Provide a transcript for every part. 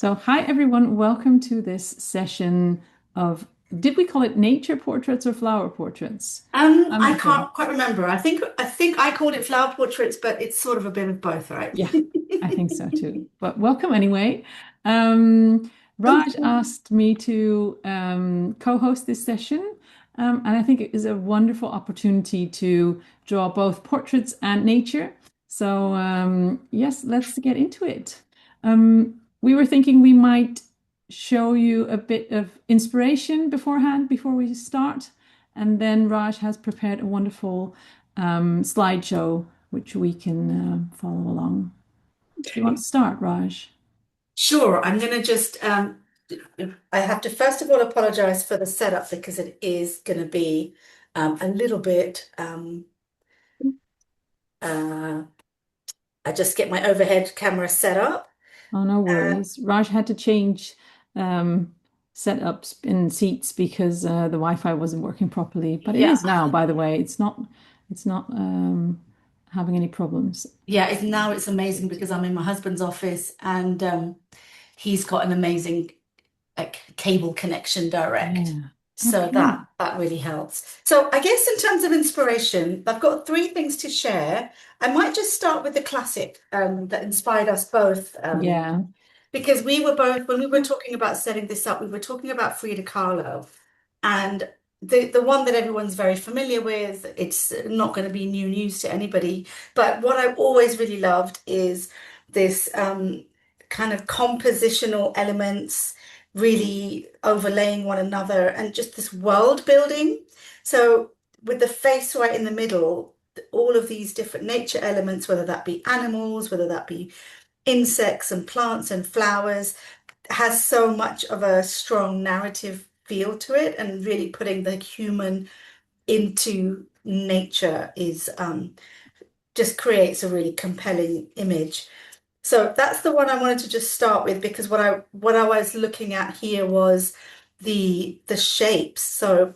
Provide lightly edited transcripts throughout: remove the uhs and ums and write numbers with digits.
So, hi everyone, welcome to this session of, did we call it nature portraits or flower portraits? I'm I not sure. can't quite remember. I think I called it flower portraits, but it's sort of a bit of both, right? Yeah, I think so too. But welcome anyway. Thank Raj you. asked me to co-host this session, and I think it is a wonderful opportunity to draw both portraits and nature. So, yes, let's get into it. We were thinking we might show you a bit of inspiration beforehand before we start, and then Raj has prepared a wonderful slideshow which we can follow along. Do you want Okay. to start, Raj? Sure. I'm going to just, I have to first of all apologize for the setup because it is going to be a little bit, uh, I just get my overhead camera set up. Oh, no Uh, worries. Raj had to change um, setups in seats because the Wi-Fi wasn't working properly. But it yeah. is now, by the way. It's not having any problems. Yeah, now it's amazing because I'm in my husband's office and he's got an amazing like cable connection direct. Yeah. So Okay. that really helps. So I guess in terms of inspiration, I've got three things to share. I might just start with the classic that inspired us both Yeah. because we were both when we were talking about setting this up, we were talking about Frida Kahlo, and the one that everyone's very familiar with. It's not going to be new news to anybody. But what I've always really loved is this kind of compositional elements really overlaying one another and just this world building. So with the face right in the middle, all of these different nature elements, whether that be animals, whether that be insects and plants and flowers, has so much of a strong narrative feel to it, and really putting the human into nature is just creates a really compelling image. So that's the one I wanted to just start with because what I was looking at here was the shapes. So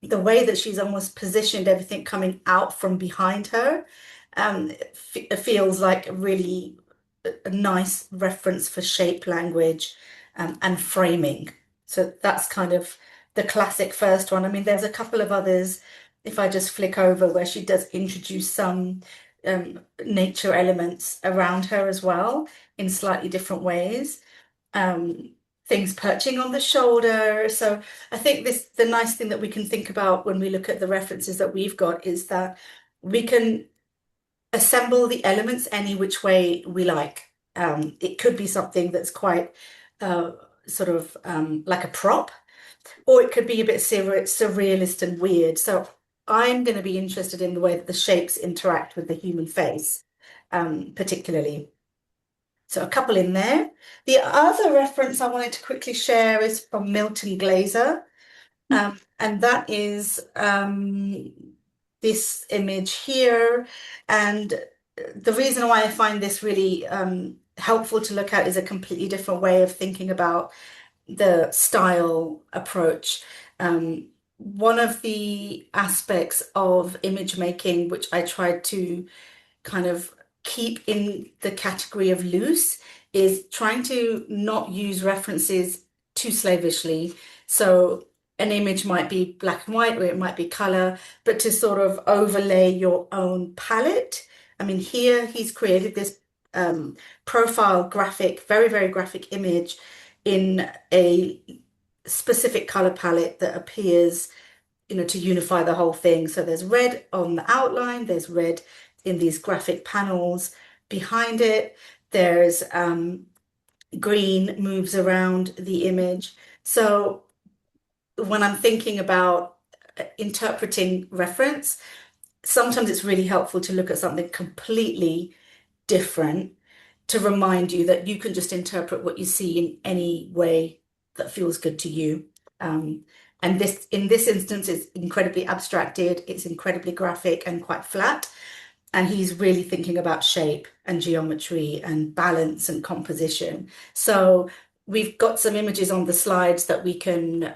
the way that she's almost positioned everything coming out from behind her, it feels like a really a nice reference for shape language, and framing. So that's kind of the classic first one. I mean, there's a couple of others, if I just flick over, where she does introduce some nature elements around her as well in slightly different ways. Um, Things perching on the shoulder. So I think the nice thing that we can think about when we look at the references that we've got is that we can assemble the elements any which way we like. It could be something that's quite uh, sort of like a prop, or it could be a bit surrealist and weird. So I'm going to be interested in the way that the shapes interact with the human face, particularly. So a couple in there. The other reference I wanted to quickly share is from Milton Glaser. And that is this image here. And the reason why I find this really helpful to look at is a completely different way of thinking about the style approach. One of the aspects of image making, which I tried to kind of keep in the category of loose, is trying to not use references too slavishly. So an image might be black and white or it might be color, but to sort of overlay your own palette. I mean, here he's created this profile graphic, very, very graphic image in a specific color palette that appears, to unify the whole thing. So there's red on the outline, there's red in these graphic panels behind it, there's green moves around the image. So when I'm thinking about interpreting reference, sometimes it's really helpful to look at something completely different to remind you that you can just interpret what you see in any way that feels good to you. Um, and this, in this instance, is incredibly abstracted, it's incredibly graphic and quite flat. And he's really thinking about shape and geometry and balance and composition. So we've got some images on the slides that we can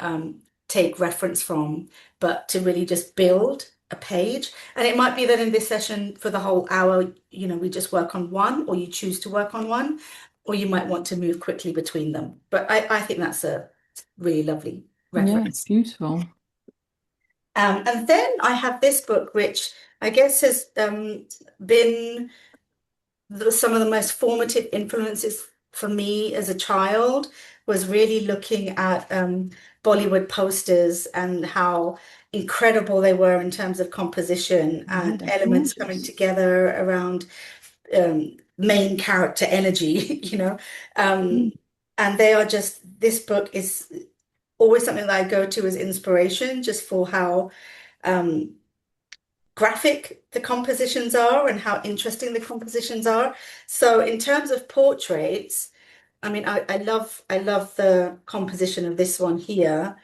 take reference from, but to really just build a page. And it might be that in this session for the whole hour, we just work on one, or you choose to work on one. or you might want to move quickly between them. But I think that's a really lovely Yeah, it's reference. beautiful. And then I have this book, which I guess has been some of the most formative influences for me as a child, was really looking at Bollywood posters and how incredible they were in terms of composition Yeah, and they're elements coming gorgeous. together around main character energy, Mm. and they are just, this book is always something that I go to as inspiration just for how um, graphic the compositions are and how interesting the compositions are. So in terms of portraits, I mean, I love the composition of this one here.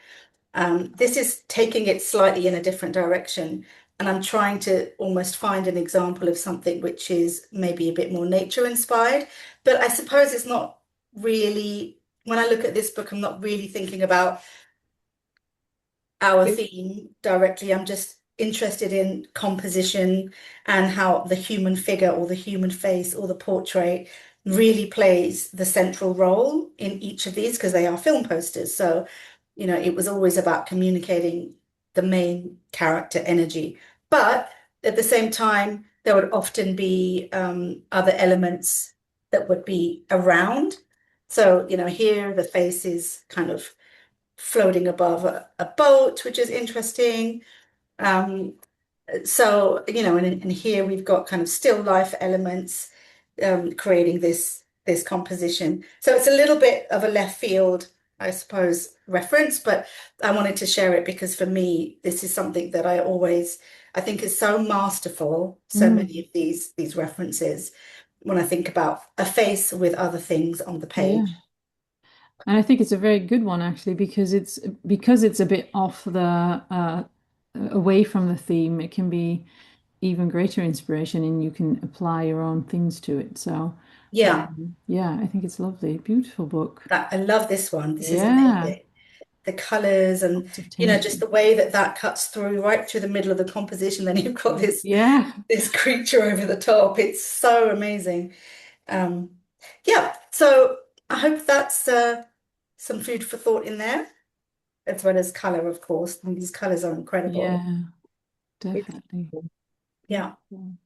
This is taking it slightly in a different direction, and I'm trying to almost find an example of something which is maybe a bit more nature inspired. But I suppose it's not really, when I look at this book, I'm not really thinking about our theme directly. I'm just interested in composition and how the human figure or the human face or the portrait really plays the central role in each of these because they are film posters. So, it was always about communicating the main character energy. But at the same time, there would often be other elements that would be around. So, here the face is kind of floating above a boat, which is interesting. Um, and here we've got kind of still life elements creating this composition. So it's a little bit of a left field, I suppose, reference, but I wanted to share it because for me, this is something that I think is so masterful, so many Mm. of these references when I think about a face with other things on the Yeah. page. And I think it's a very good one actually because it's a bit off the away from the theme, it can be even greater inspiration and you can apply your own things to it. So Yeah, yeah, I think it's lovely. Beautiful book. I love this one. This is Yeah. amazing. The colors and Lots of just tension. the way that that cuts through right through the middle of the composition. Then you've got this Yeah. this creature over the top. It's so amazing. Um, yeah. So I hope that's some food for thought in there, as well as color, of course. And these colors are incredible. Yeah, It's, definitely. yeah. Beautiful.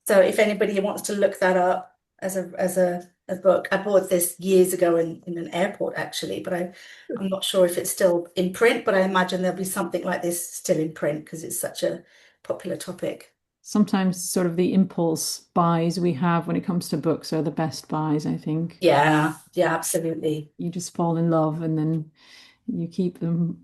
So if anybody wants to look that up as a book, I bought this years ago in an airport actually, but I'm not sure if it's still in print, but I imagine there'll be something like this still in print because it's such a popular topic. Sometimes sort of the impulse buys we have when it comes to books are the best buys, I think. Yeah, yeah, absolutely. You just fall in love and then you keep them.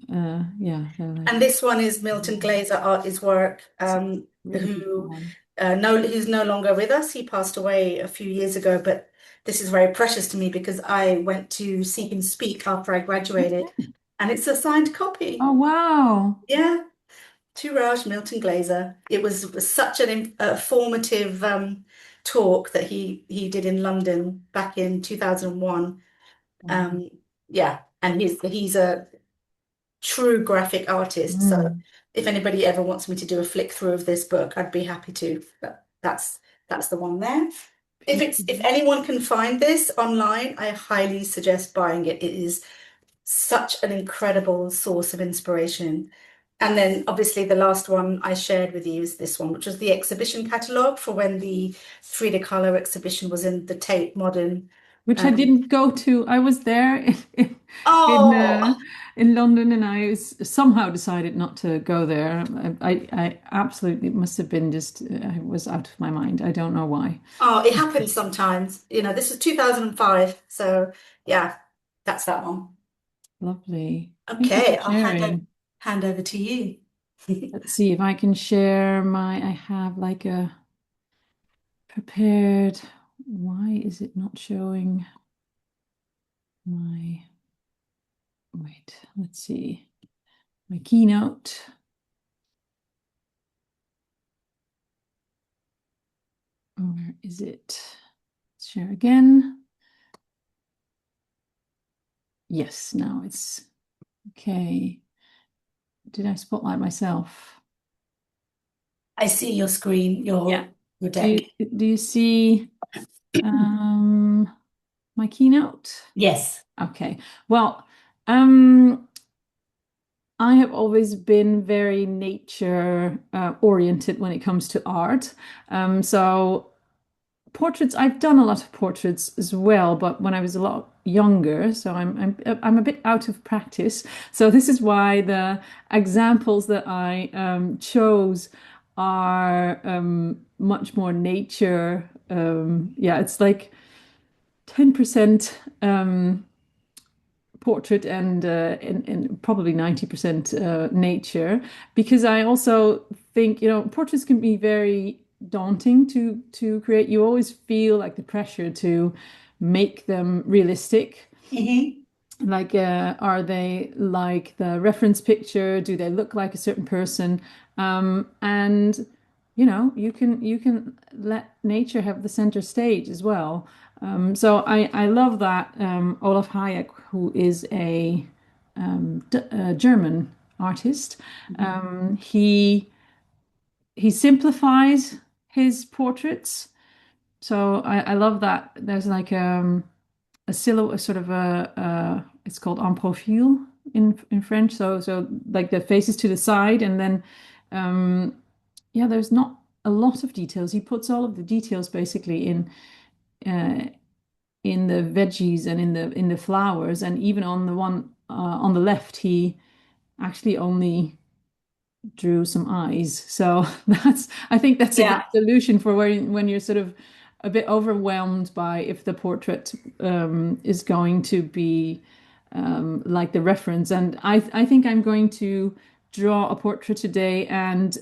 Yeah, they're And like this one is Milton Glaser Art is Work, it's a really beautiful who one. who's no longer with us. He passed away a few years ago, but this is very precious to me because I went to see him speak after I graduated, and it's a signed copy. Oh wow. Yeah, to Raj Milton Glaser. It was such a formative talk that he did in London back in 2001. Wow. Um, yeah, and he's a true graphic artist. So Mm, if anybody ever wants me to do a flick through of this book, I'd be happy to. But that's the one there. If beautiful. anyone can find this online, I highly suggest buying it. It is such an incredible source of inspiration. And then obviously the last one I shared with you is this one, which was the exhibition catalogue for when the Frida Kahlo exhibition was in the Tate Modern. Which I Um, didn't go to. I was there in oh, in London, and somehow decided not to go there. I absolutely it must have been just I was out of my mind. I don't know why. oh, it happens sometimes. This was 2005. So yeah, that's that one. Lovely. Thank you for Okay, I'll sharing. hand over to you. Let's see if I can share my. I have like a prepared. Why is it not showing my? Wait, let's see. My keynote. Where is it? Let's share again. Yes, now it's okay. Did I spotlight myself? I see your screen, Yeah. your Do deck. do you see? Um, my keynote. Yes. Okay. Well, um, I have always been very nature oriented when it comes to art. So portraits, I've done a lot of portraits as well, but when I was a lot younger, so I'm a bit out of practice. So this is why the examples that I chose are much more nature. Yeah, it's like 10% portrait and probably 90% nature, because I also think, portraits can be very daunting to create. You always feel like the pressure to make them realistic. Hmm. Like, are they like the reference picture? Do they look like a certain person? And you can let nature have the center stage as well. So I love that Olaf Hayek, who is a German artist, he simplifies his portraits. So I love that. There's like a silhouette, sort of it's called en profil in French. So like the faces to the side, and then yeah, there's not a lot of details. He puts all of the details basically uh, in the veggies and in the flowers, and even on the one on the left, he actually only drew some eyes. So I think that's a good Yeah. solution for when you're sort of a bit overwhelmed by if the portrait is going to be like the reference. And I think I'm going to draw a portrait today and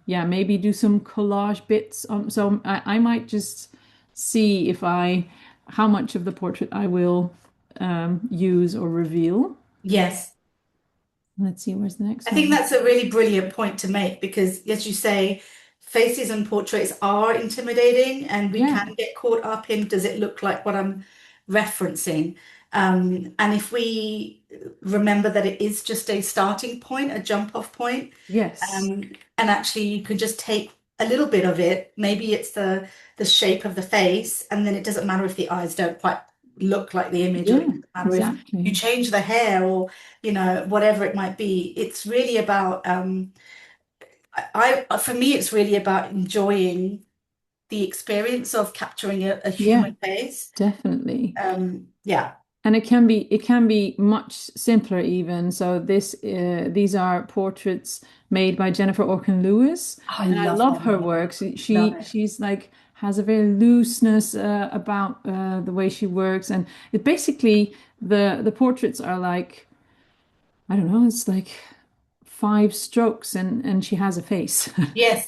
yeah, maybe do some collage bits on. So I might just see if how much of the portrait I will use or reveal. Yes. Let's see, where's the I next think one? that's a really brilliant point to make because, as you say, faces and portraits are intimidating and we Yeah. can get caught up in does it look like what I'm referencing? And if we remember that it is just a starting point, a jump off point, Yes. and actually you can just take a little bit of it, maybe it's the shape of the face, and then it doesn't matter if the eyes don't quite look like the image, or it Yeah, doesn't matter if you exactly. change the hair or whatever it might be. It's really about for me it's really about enjoying the experience of capturing a Yeah, human face. definitely. Yeah. And it can be much simpler even. So these are portraits made by Jennifer Orkin Lewis, I and I love love her her work. work. Love it. She's like has a very looseness about the way she works, and it basically the portraits are like, I don't know, it's like five strokes and she has a face, Yes.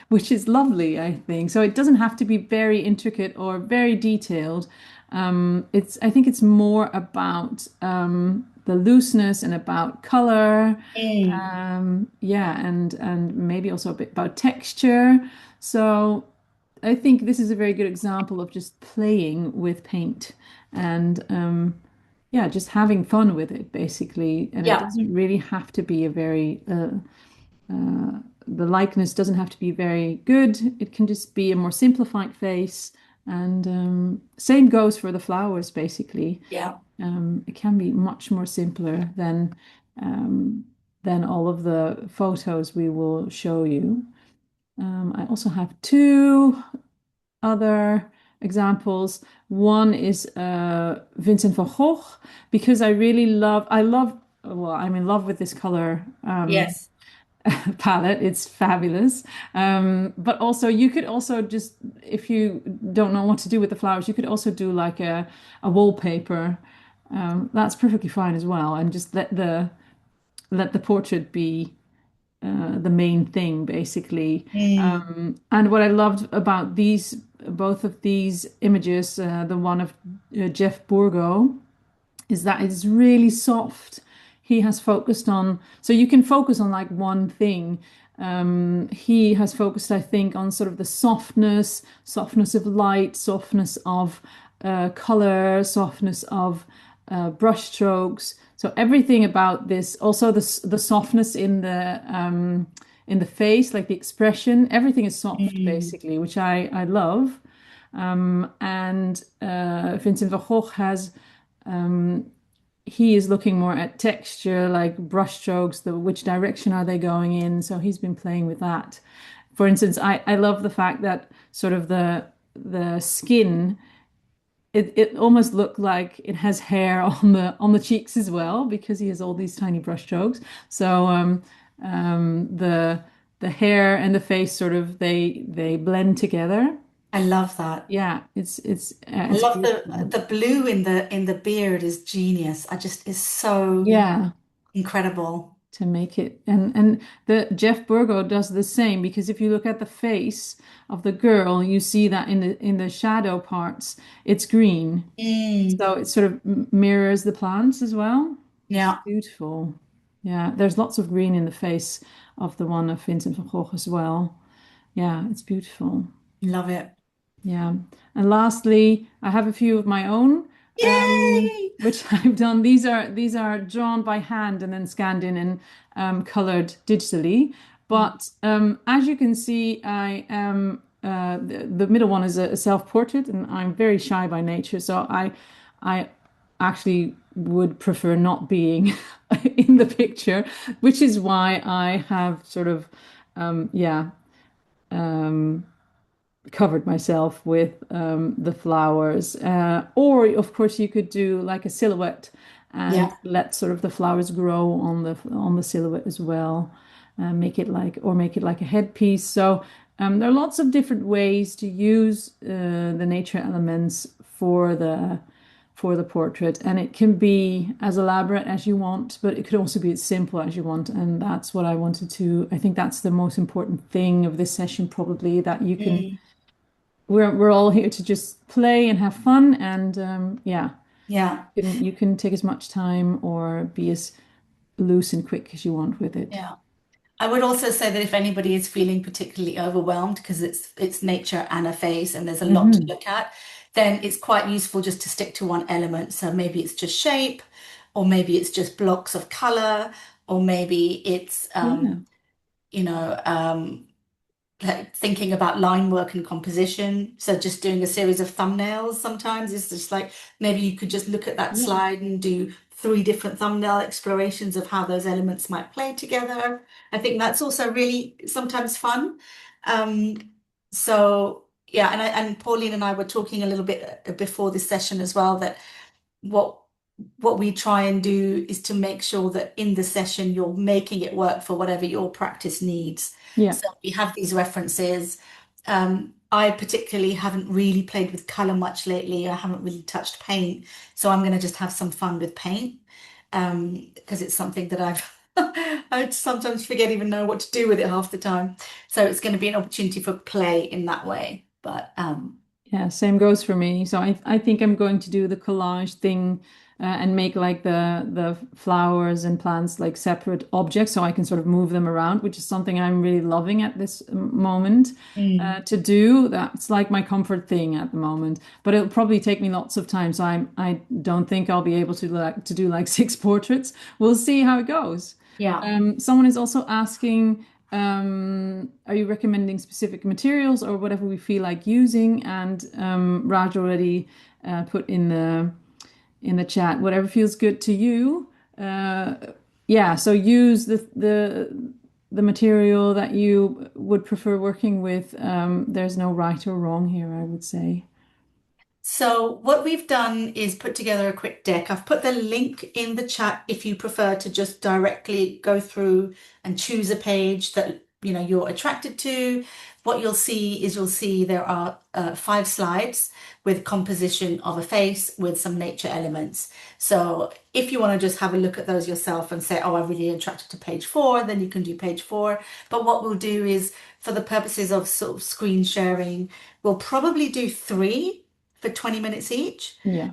which is lovely, I think. So it doesn't have to be very intricate or very detailed. I think it's more about the looseness and about color. Mm. Yeah, and maybe also a bit about texture. So I think this is a very good example of just playing with paint and yeah, just having fun with it basically. And it Yeah. doesn't really have to be a very the likeness doesn't have to be very good. It can just be a more simplified face. And same goes for the flowers basically. Yeah. It can be much more simpler um, than all of the photos we will show you. I also have two other examples. One is Vincent van Gogh, because well, I'm in love with this color Yes. palette. It's fabulous. But also, you could also just, if you don't know what to do with the flowers, you could also do like a wallpaper. That's perfectly fine as well, and just let the portrait be the main thing, basically. Mm. And what I loved about both of these images, the one of Jeff Burgo, is that it's really soft. He has focused on, so you can focus on like one thing. He has focused, I think, on sort of the softness of light, softness of color, softness of brush strokes. So everything about this, also the softness in the face, like the expression, everything is soft Mm. basically, which I love. And Vincent van Gogh has he is looking more at texture, like brushstrokes, which direction are they going in? So he's been playing with that. For instance, I love the fact that sort of the skin it almost looked like it has hair on the cheeks as well because he has all these tiny brushstrokes. So the hair and the face sort of they blend together. I love that. Yeah, I it's love beautiful. the blue in the beard is genius. I just is so Yeah, incredible. to make it and the Jeff Burgo does the same because if you look at the face of the girl, you see that in the shadow parts, it's green. Mm, So it sort of mirrors the plants as well. It's yeah, beautiful. Yeah, there's lots of green in the face of the one of Vincent van Gogh as well. Yeah, it's beautiful. love it. Yeah. And lastly, I have a few of my own, Yay! which I've done. These are drawn by hand and then scanned in and colored digitally. Mm, But as you can see, I am the middle one is a self-portrait, and I'm very shy by nature, so I actually would prefer not being in the picture, which is why I have sort of yeah. Um, covered myself with the flowers. Or, of course, you could do like a silhouette and yeah, let sort of the flowers grow on the silhouette as well. Make it like a headpiece. So there are lots of different ways to use the nature elements for the portrait, and it can be as elaborate as you want, but it could also be as simple as you want. And that's what I wanted to. I think that's the most important thing of this session, probably that you can mm, we're all here to just play and have fun and yeah yeah, you can take as much time or be as loose and quick as you want with it. yeah. I would also say that if anybody is feeling particularly overwhelmed because it's nature and a face and there's a lot to Hmm. look at, then it's quite useful just to stick to one element. So maybe it's just shape, or maybe it's just blocks of color, or maybe it's Yeah, you know, like thinking about line work and composition. So just doing a series of thumbnails sometimes is just like maybe you could just look at that yeah, slide and do three different thumbnail explorations of how those elements might play together. I think that's also really sometimes fun. Um, so yeah, and Pauline and I were talking a little bit before this session as well that what what we try and do is to make sure that in the session you're making it work for whatever your practice needs. yeah, So we have these references. I particularly haven't really played with color much lately. I haven't really touched paint. So I'm going to just have some fun with paint because it's something that I sometimes forget even know what to do with it half the time. So it's going to be an opportunity for play in that way. But yeah, same goes for me. So I think I'm going to do the collage thing and make like the flowers and plants like separate objects so I can sort of move them around, which is something I'm really loving at this moment mm, to do. That's like my comfort thing at the moment, but it'll probably take me lots of time. So I don't think I'll be able to do like six portraits. We'll see how it goes. yeah. Someone is also asking, are you recommending specific materials or whatever we feel like using? And Raj already put in the chat whatever feels good to you. Uh, yeah, so use the material that you would prefer working with. There's no right or wrong here, I would say. So what we've done is put together a quick deck. I've put the link in the chat if you prefer to just directly go through and choose a page that you're attracted to. What you'll see there are 5 slides with composition of a face with some nature elements. So if you want to just have a look at those yourself and say, oh, I'm really attracted to page 4, then you can do page 4. But what we'll do is for the purposes of sort of screen sharing, we'll probably do 3 for 20 minutes each. Yeah.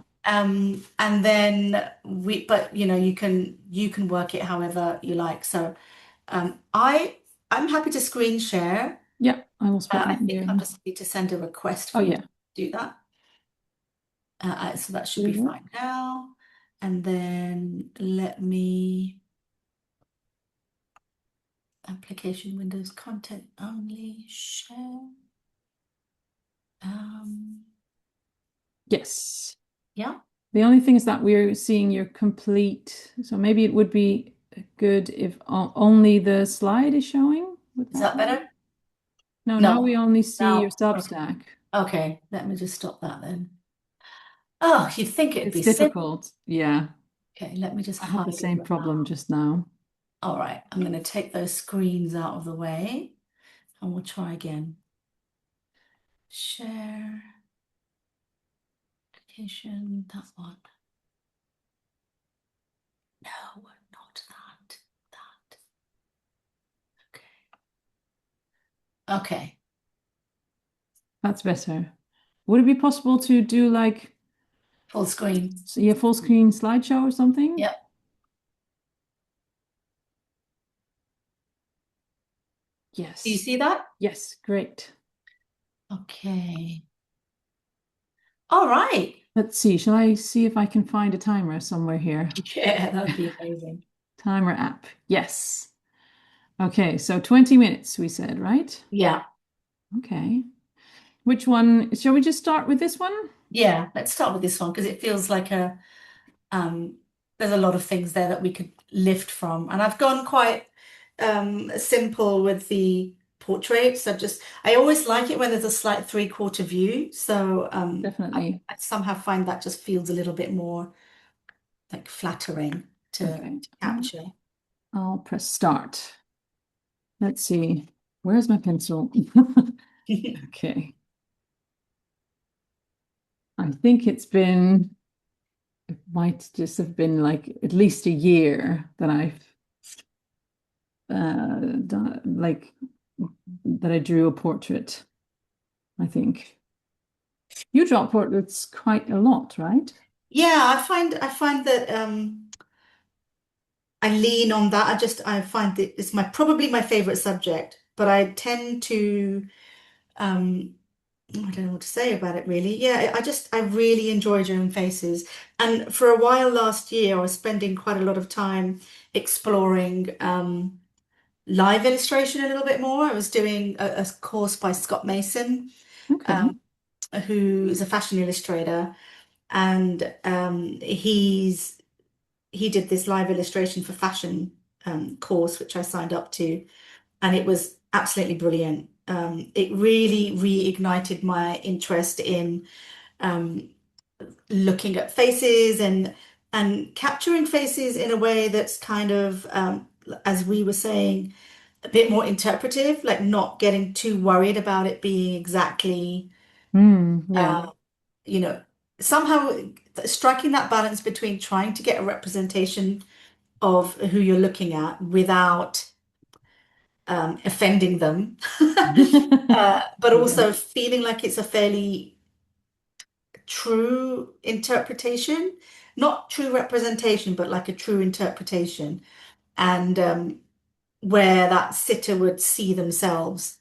And then but you can work it however you like. So I'm happy to screen share. Yeah, I will split I that think I'll here. just need to send a request Oh for you yeah. to do that. So that should be Mhm. fine now. And then let me application windows content only share. Um, Yes. yeah. The only thing is that we're seeing your complete, so maybe it would be good if only the slide is showing. Would Is that that work? better? No, now No. we only see your Now, okay. Substack. Okay, let me just stop that then. Oh, you'd think it'd It's be simple. difficult. Yeah, Okay, let me just I had the hide same all of that. problem just now. All right, I'm going to take those screens out of the way and we'll try again. Share application, that one. No, not that. That. Okay. Okay. That's better. Would it be possible to do like, Full screen. see a full screen slideshow or something? Yep. Do you Yes. see that? Yes, great. Okay. All right. Let's see. Shall I see if I can find a timer somewhere here? Yeah, that'd be amazing. Timer app. Yes. Okay, so 20 minutes we said, right? Yeah. Okay. Which one? Shall we just start with this one? Yeah, let's start with this one because it feels like a Um, there's a lot of things there that we could lift from. And I've gone quite simple with the portraits. I always like it when there's a slight three-quarter view. So Definitely. I somehow find that just feels a little bit more like flattering Okay. to capture. I'll press start. Let's see. Where's my pencil? Okay. I think it might just have been like at least a year that I've done, like, that I drew a portrait, I think. You draw portraits quite a lot, right? Yeah, I find that I lean on that. I find that it's my probably my favorite subject, but I tend to um I don't know what to say about it really. Yeah, I really enjoy drawing faces. And for a while last year, I was spending quite a lot of time exploring live illustration a little bit more. I was doing a course by Scott Mason, Okay. um, who is a fashion illustrator, and he did this live illustration for fashion course, which I signed up to, and it was absolutely brilliant. It really reignited my interest in um, looking at faces and capturing faces in a way that's kind of, as we were saying, a bit more interpretive, like not getting too worried about it being exactly, Yeah. uh, you know, somehow striking that balance between trying to get a representation of who you're looking at without offending them, but Yeah. also feeling like it's a fairly true interpretation, not true representation, but like a true interpretation, and where that sitter would see themselves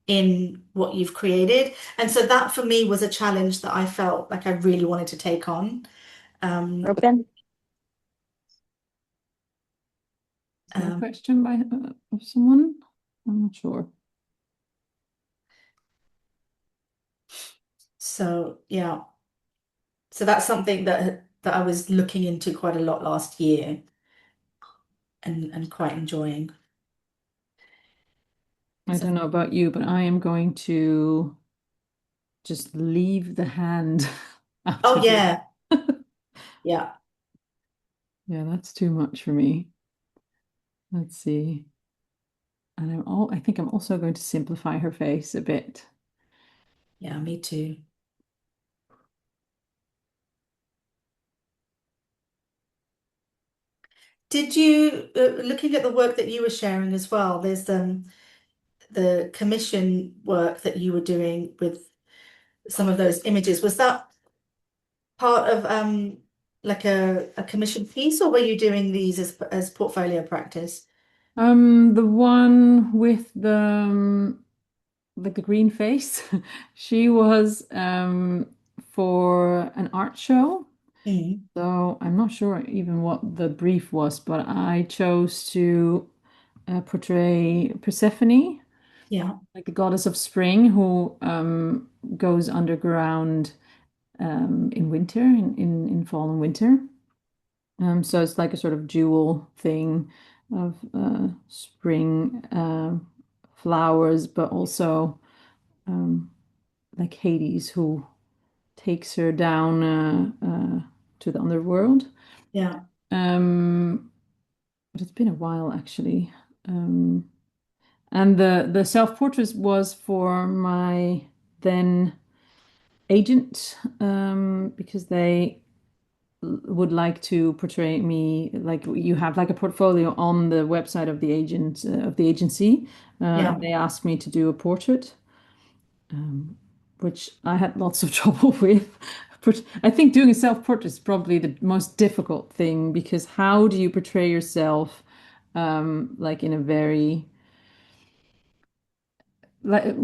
in what you've created. And so that for me was a challenge that I felt like I really wanted to take on. Um, Open. Is there a um, question by of someone? I'm not sure. so yeah, so that's something that I was looking into quite a lot last year and quite enjoying. I So, don't know about you, but I am going to just leave the hand out oh of it. yeah, yeah. Yeah, that's too much for me. Let's see. And I think I'm also going to simplify her face a bit. Yeah, me too. Did you, looking at the work that you were sharing as well, there's the commission work that you were doing with some of those images. Was that part of like a commission piece, or were you doing these as portfolio practice? The one with the like the green face, she was for an art show. Mm. So I'm not sure even what the brief was, but I chose to portray Persephone. Yeah. like the goddess of spring who goes underground in winter, in fall and winter. So it's like a sort of dual thing of spring flowers, but also um, like Hades, who takes her down to the underworld. Yeah. But it's been a while actually. Um, and the self-portrait was for my then agent because they would like to portray me like you have like a portfolio on the website of the agent of the agency, and Yeah. they asked me to do a portrait, um, which I had lots of trouble with. But I think doing a self-portrait is probably the most difficult thing because how do you portray yourself like in a very like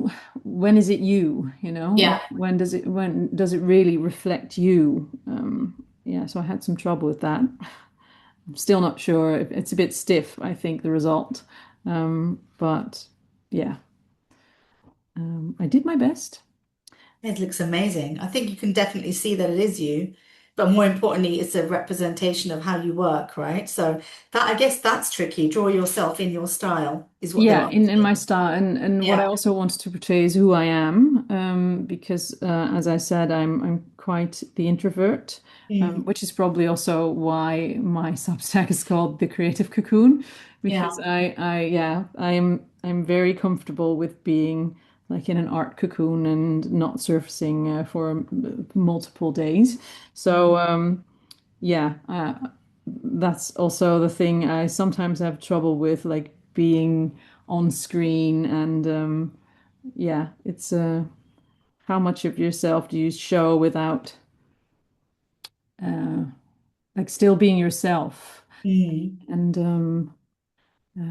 when is it you, you know? Yeah. When does it really reflect you? Yeah, so I had some trouble with that. I'm still not sure. It's a bit stiff, I think, the result. But yeah, I did my best. It looks amazing. I think you can definitely see that it is you, but more importantly, it's a representation of how you work, right? So that I guess that's tricky. Draw yourself in your style is what they Yeah, were in my asking. style, and what I Yeah. also wanted to portray is who I am, because as I said, I'm quite the introvert, Mm. which is probably also why my Substack is called the Creative Cocoon, because Yeah. I'm very comfortable with being like in an art cocoon and not surfacing for multiple days. So Mm. yeah, that's also the thing I sometimes have trouble with, like being on screen and yeah, it's how much of yourself do you show without uh, like still being yourself Mm. and But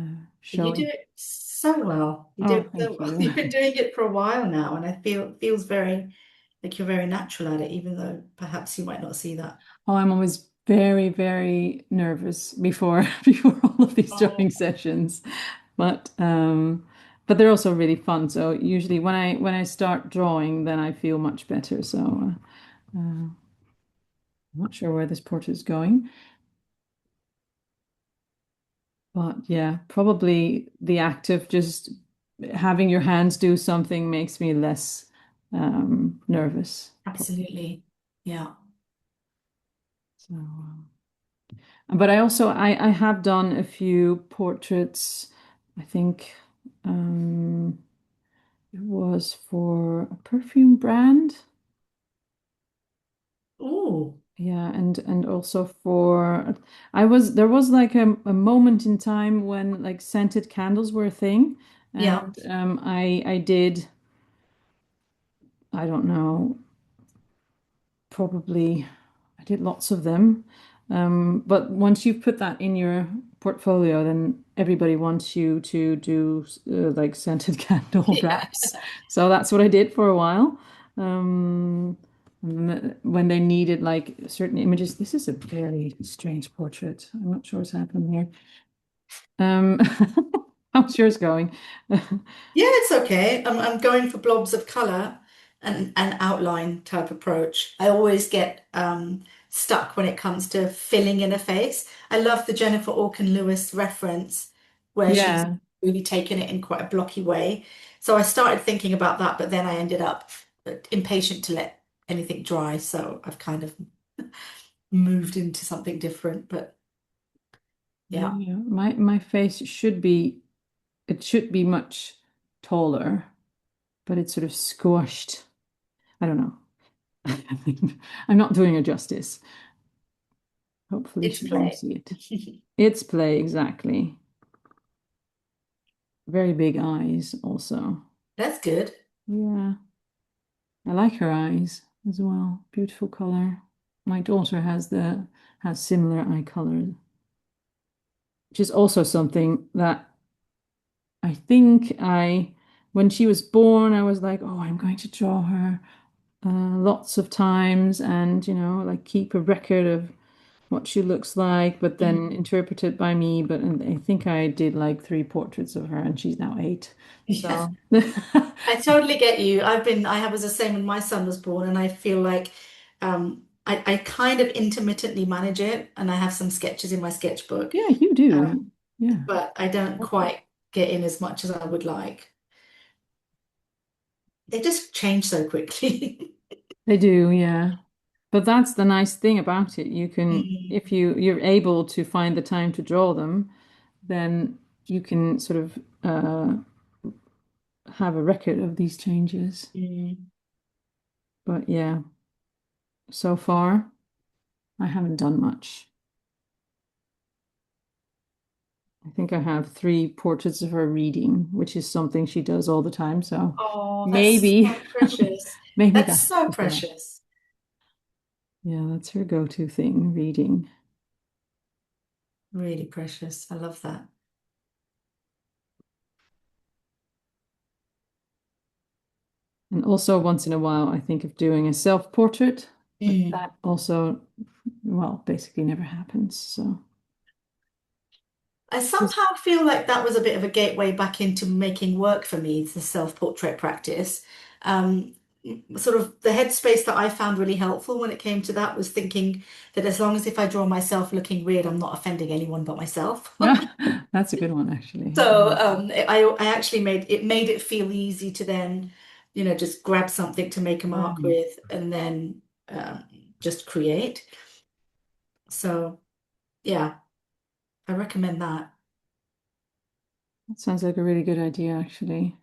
you do showing. it so well. You do Oh, it so thank well. you. You've been doing it for a while now, and I feel it feels very like you're very natural at it, even though perhaps you might not see that. Oh, I'm always very, very nervous before before all of these Oh, drawing sessions, but but they're also really fun. So usually when I start drawing, then I feel much better. So I'm not sure where this portrait is going, but yeah, probably the act of just having your hands do something makes me less nervous. absolutely. Yeah. So, but I also I have done a few portraits. I think it was for a perfume brand. Ooh, Yeah, and also for I was there was like a moment in time when like scented candles were a thing, yeah. and I did I don't know probably I did lots of them. But once you put that in your portfolio, then everybody wants you to do like scented candle Yeah. wraps. So that's what I did for a while. When they needed like certain images. This is a very strange portrait. I'm not sure what's happening here. Um, how's yours going? Yeah, it's okay. I'm going for blobs of color and an outline type approach. I always get stuck when it comes to filling in a face. I love the Jennifer Orkin Lewis reference where she's Yeah. really taken it in quite a blocky way. So I started thinking about that, but then I ended up impatient to let anything dry. So I've kind of moved into something different. But yeah, Yeah, my face should be it should be much taller, but it's sort of squashed. I don't know. I'm not doing it justice. Hopefully it's she won't play. see it. It's play, exactly. Very big eyes also. That's good. Yeah, I like her eyes as well. Beautiful color. My daughter has similar eye color, which is also something that I think when she was born, I was like, oh, I'm going to draw her lots of times and, like keep a record of what she looks like, but then Mm. interpreted by me. But and I think I did like three portraits of her, and she's now eight. Yeah. So I totally get you. I was the same when my son was born, and I feel like I kind of intermittently manage it, and I have some sketches in my sketchbook, yeah, you do. um, Yeah, but I don't quite get in as much as I would like. They just change so quickly. they do. Yeah. But that's the nice thing about it. You can, Mm, if you're able to find the time to draw them, then you can sort of have a record of these changes. mm. But yeah, so far I haven't done much. I think I have three portraits of her reading, which is something she does all the time. So Oh, that's maybe, so precious. maybe That's that so as well. precious. Yeah, that's her go-to thing, reading. Really precious. I love that. And also once in a while, I think of doing a self-portrait, but Mm. that also, well, basically never happens. So I just, somehow feel like that was a bit of a gateway back into making work for me, the self-portrait practice. Um, Sort of the headspace that I found really helpful when it came to that was thinking that as long as if I draw myself looking weird, I'm not offending anyone but myself. that's a good one, actually. So I actually made it feel easy to then, just grab something to make a mark Right. with and then just create. So yeah, I recommend that. That sounds like a really good idea, actually.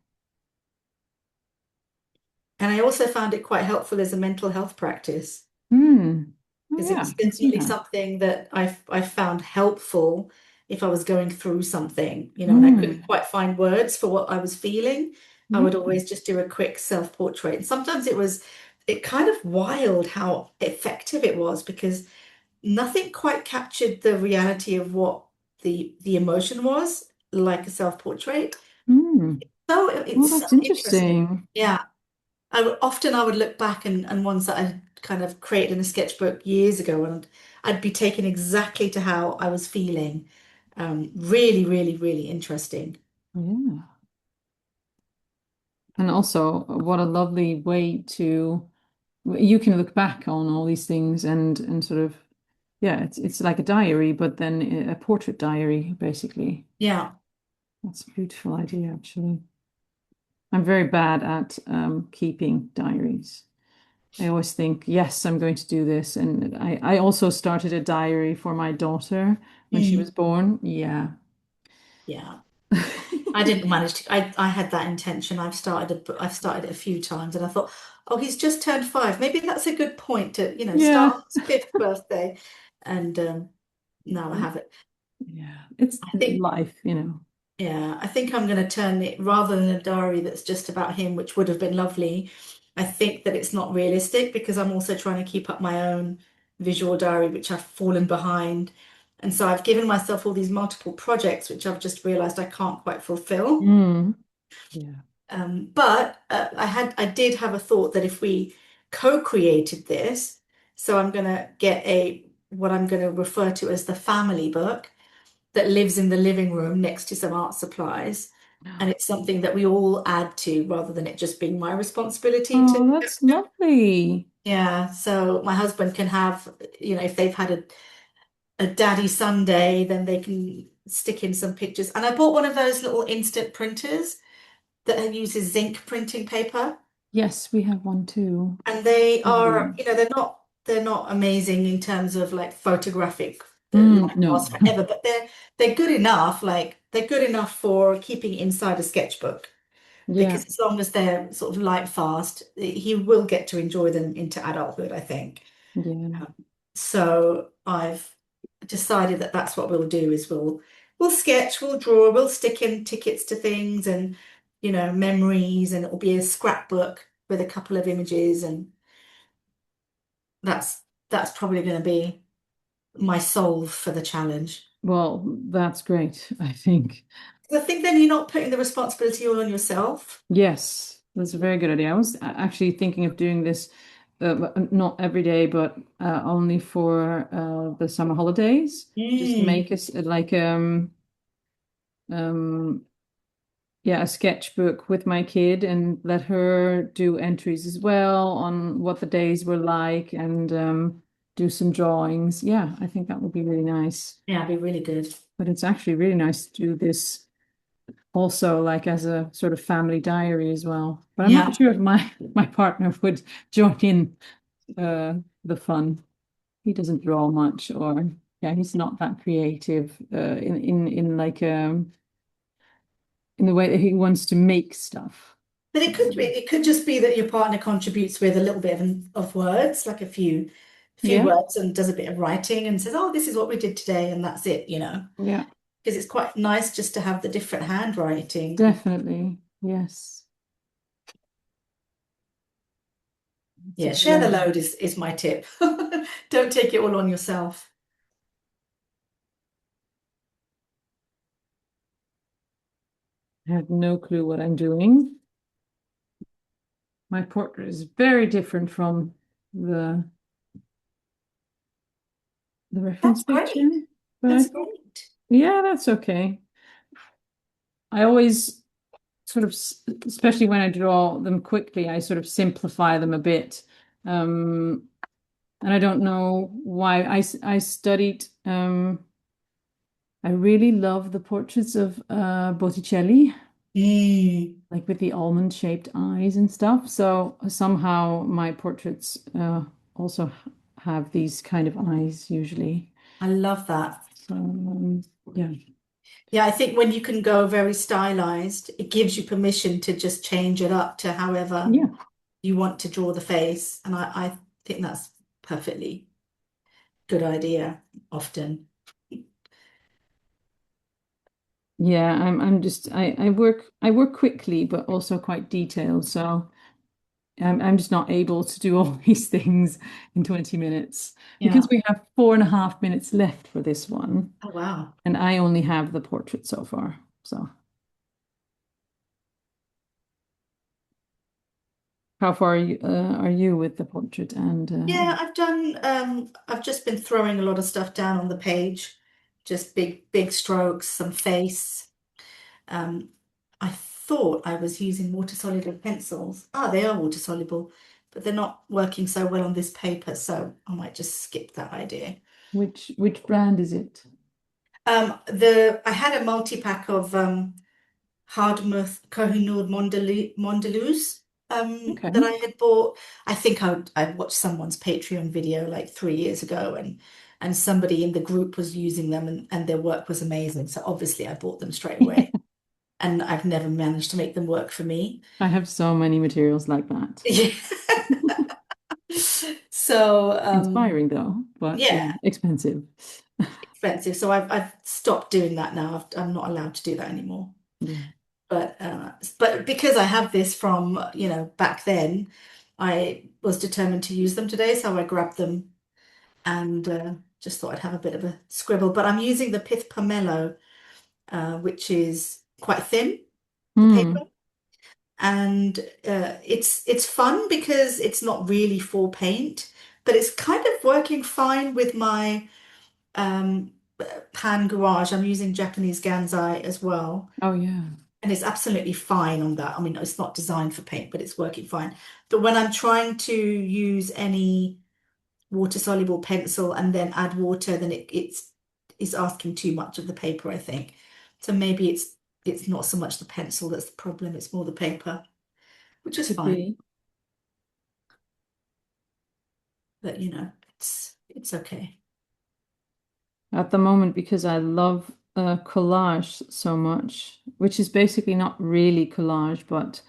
And I also found it quite helpful as a mental health practice Hmm. Oh, because it yeah, was I can see definitely that. something that I found helpful if I was going through something, and I couldn't Hmm. quite find words for what I was feeling. I Yeah. would always just do a quick self-portrait. And sometimes it kind of wild how effective it was because nothing quite captured the reality of what the emotion was like a self-portrait. Hmm. So Well, it's so that's interesting. interesting. Yeah. I would look back and ones that I kind of created in a sketchbook years ago, and I'd be taken exactly to how I was feeling. Really, really, really interesting. Yeah. And also, what a lovely way to you can look back on all these things and sort of yeah, it's like a diary, but then a portrait diary, basically. Yeah. That's a beautiful idea, actually. I'm very bad at keeping diaries. I always think, yes, I'm going to do this. And I also started a diary for my daughter when she was Mm. born. Yeah. Yeah. I didn't manage to. I had that intention. I've started it a few times, and I thought, oh, he's just turned 5. Maybe that's a good point to, start Yeah. on his fifth birthday. And now I have it. Yeah. It's I think life. Yeah, I think I'm going to turn it rather than a diary that's just about him, which would have been lovely. I think that it's not realistic because I'm also trying to keep up my own visual diary, which I've fallen behind. And so I've given myself all these multiple projects, which I've just realized I can't quite fulfill. Mm. Yeah. But I did have a thought that if we co-created this, so I'm going to get what I'm going to refer to as the family book that lives in the living room next to some art supplies. And it's something that we all add to rather than it just being my responsibility to. Oh, that's lovely. Yeah, so my husband can have, if they've had a daddy Sunday, then they can stick in some pictures. And I bought one of those little instant printers that uses zinc printing paper. Yes, we have one too. And they are, Lovely. they're not amazing in terms of like photographic Mm, light no. last forever, but they're good enough, like they're good enough for keeping inside a sketchbook Yeah. because as long as they're sort of light fast, he will get to enjoy them into adulthood, I think. Yeah. Um, so I've decided that that's what we'll do is we'll sketch, we'll draw, we'll stick in tickets to things and memories, and it'll be a scrapbook with a couple of images, and that's probably going to be my solve for the challenge. Well, that's great, I think. I think then you're not putting the responsibility all on yourself. Yes, that's a very good idea. I was actually thinking of doing this not every day, but only for the summer holidays. Just Mm. make us like um yeah, a sketchbook with my kid and let her do entries as well on what the days were like and do some drawings. Yeah, I think that would be really nice. Yeah, it'd be really good. But it's actually really nice to do this also like as a sort of family diary as well. But I'm not Yeah. sure if my partner would join in uh the fun. He doesn't draw much or yeah, he's not that creative in like in the way that he wants to make stuff. But it could just be that your partner contributes with a little bit of words, like a few Yeah, words, and does a bit of writing and says, "Oh, this is what we did today," and that's it, you know. yeah, Because it's quite nice just to have the different handwriting. definitely. Yes. Yeah, So share yeah, the load is my tip. Don't take it all on yourself. I have no clue what I'm doing. My portrait is very different from the the reference That's picture, great. but I That's thought, great. yeah, that's okay. I always sort of, especially when I draw them quickly, I sort of simplify them a bit. Um, and I don't know why. I studied. I really love the portraits of Botticelli, Mm, like with the almond-shaped eyes and stuff. So somehow my portraits also have these kind of eyes usually. I love that. So yeah, Yeah, I think when you can go very stylized, it gives you permission to just change it up to however yeah, you want to draw the face. And I think that's perfectly good idea often. yeah. I'm just I work quickly, but also quite detailed. So I'm just not able to do all these things in 20 minutes because Yeah. we have 4.5 minutes left for this one, Oh, wow. and I only have the portrait so far. So how far are you with the portrait and Yeah, I've just been throwing a lot of stuff down on the page, just big strokes, some face. Um, I thought I was using water-soluble pencils. Ah, they are water-soluble, but they're not working so well on this paper, so I might just skip that idea. which brand is it? I had a multi-pack of Hardmouth Kohinoor Mondeluz that Okay. I had bought. I think I watched someone's Patreon video like 3 years ago, and somebody in the group was using them, and their work was amazing. So obviously I bought them straight away, and I've never managed to make them work for me. I have so many materials like that. Yeah. So Inspiring though, but yeah, yeah, expensive. expensive. So I've stopped doing that now. I'm not allowed to do that anymore. Yeah. But because I have this from, back then, I was determined to use them today, so I grabbed them and just thought I'd have a bit of a scribble. But I'm using the Pith Pomelo, which is quite thin, the paper, Hmm. and it's fun because it's not really full paint, but it's kind of working fine with my um, pan gouache. I'm using Japanese Gansai as well. Oh yeah. And it's absolutely fine on that. I mean, it's not designed for paint, but it's working fine. But when I'm trying to use any water-soluble pencil and then add water, then it's asking too much of the paper, I think. So maybe it's not so much the pencil that's the problem, it's more the paper, which is Could fine. be. But it's okay. At the moment, because I love collage so much, which is basically not really collage, but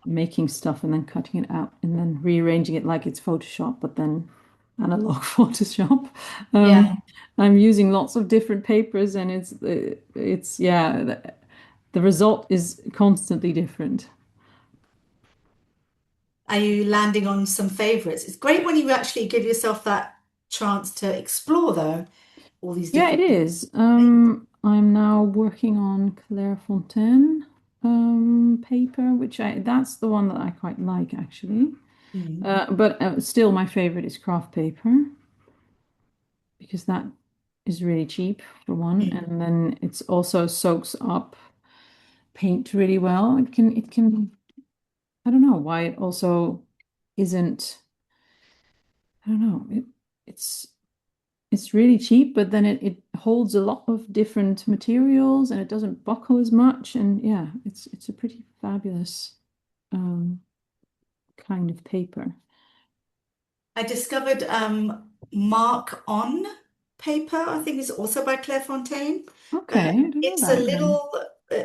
making stuff and then cutting it out and then rearranging it like it's Photoshop, but then analog Photoshop. Yeah. I'm using lots of different papers, and it's yeah, the result is constantly different. Are you landing on some favorites? It's great when you actually give yourself that chance to explore, though, all these Yeah, it different is. things. I'm now working on Clairefontaine paper, which I that's the one that I quite like actually. Mm. But still, my favorite is craft paper. because that is really cheap for one, Mm. and then it's also soaks up paint really well. It can I don't know why it also isn't. I don't know. It's it's really cheap, but then it holds a lot of different materials and it doesn't buckle as much. And yeah, it's a pretty fabulous um, kind of paper. I discovered Mark On paper, I think is also by Clairefontaine. Okay, I don't know It's a that one. little,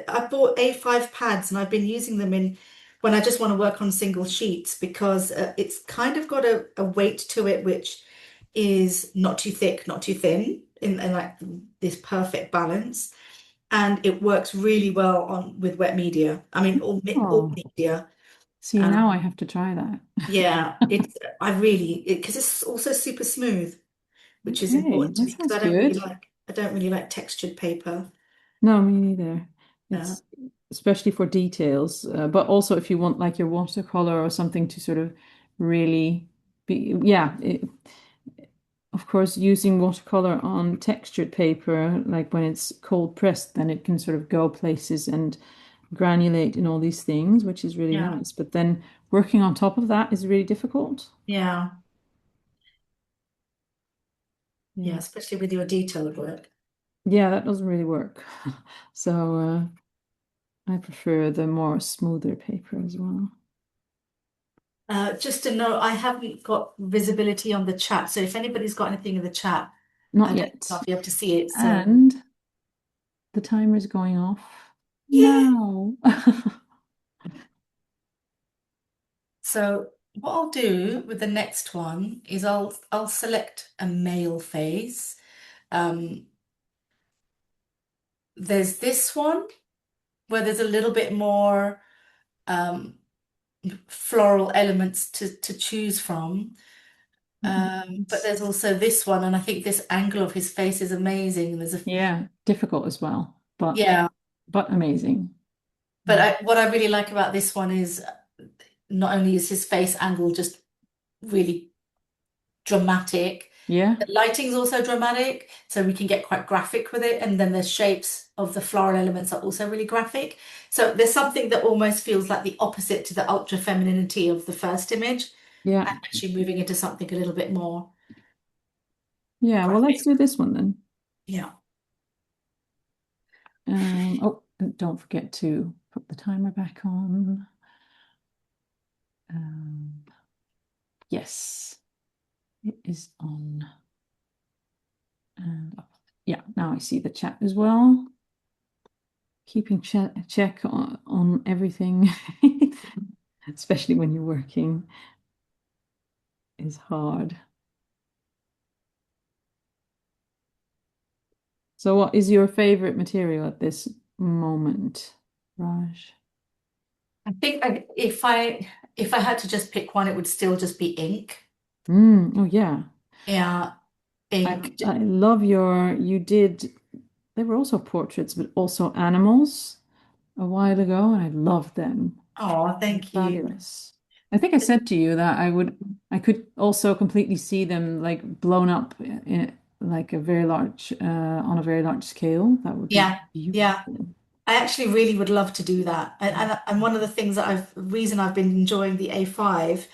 I bought A5 pads and I've been using them in when I just want to work on single sheets because it's kind of got a weight to it which is not too thick, not too thin, in like this perfect balance. And it works really well on with wet media. I mean, all Oh, media. see, now I Um, have to try that. yeah, it's I really because it's also super smooth, which is Okay, important to that me because sounds good. I don't really like textured paper. No, me neither. Yeah, It's especially for details, but also if you want like your watercolor or something to sort of really be, yeah, of course, using watercolor on textured paper, like when it's cold pressed, then it can sort of go places and granulate in all these things, which is really yeah, nice. But then working on top of that is really difficult. yeah, yeah, Yeah. especially with your detailed work. Yeah, that doesn't really work. So I prefer the more smoother paper as well. Just to know, I haven't got visibility on the chat, so if anybody's got anything in the chat, Not I don't think yet. I'll be able to see it. So, And the timer's going off yeah. now. So what I'll do with the next one is I'll select a male face. Um, there's this one where there's a little bit more um, floral elements to choose from. That makes But sense. there's also this one, and I think this angle of his face is amazing. There's a Yeah, difficult as well, yeah, but amazing. but Mm. what I really like about this one is not only is his face angle just really dramatic, Yeah, the lighting's also dramatic, so we can get quite graphic with it, and then the shapes of the floral elements are also really graphic. So there's something that almost feels like the opposite to the ultra femininity of the first image, yeah, and actually moving into something a little bit more yeah. Well, let's graphic. do this one then. Yeah. Oh, and don't forget to put the timer back on. Um, yes, it is on. And yeah, now I see the chat as well. Keeping check on everything, especially when you're working, is hard. So, what is your favorite material at this moment, Raj? I think if I had to just pick one, it would still just be ink. Oh yeah. Yeah, I ink. I love you did they were also portraits, but also animals a while ago, and I loved them. Oh, thank you. Fabulous. I think I said to you that I could also completely see them like blown up in like a very large on a very large scale. That would be Yeah, yeah. beautiful. I actually really would love to do that. And one of the things that reason I've been enjoying the A5,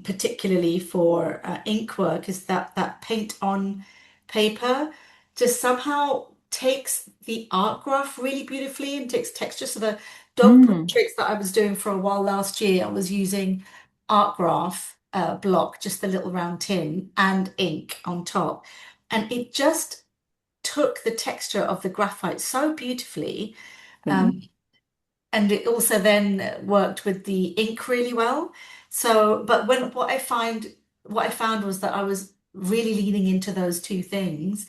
particularly for ink work, is that that paint on paper just somehow takes the art graph really beautifully and takes texture. So the dog Mm, portraits that I was doing for a while last year, I was using art graph block, just the little round tin, and ink on top. And it just took the texture of the graphite so beautifully. okay. Um, and it also then worked with the ink really well. So, but what I found was that I was really leaning into those two things.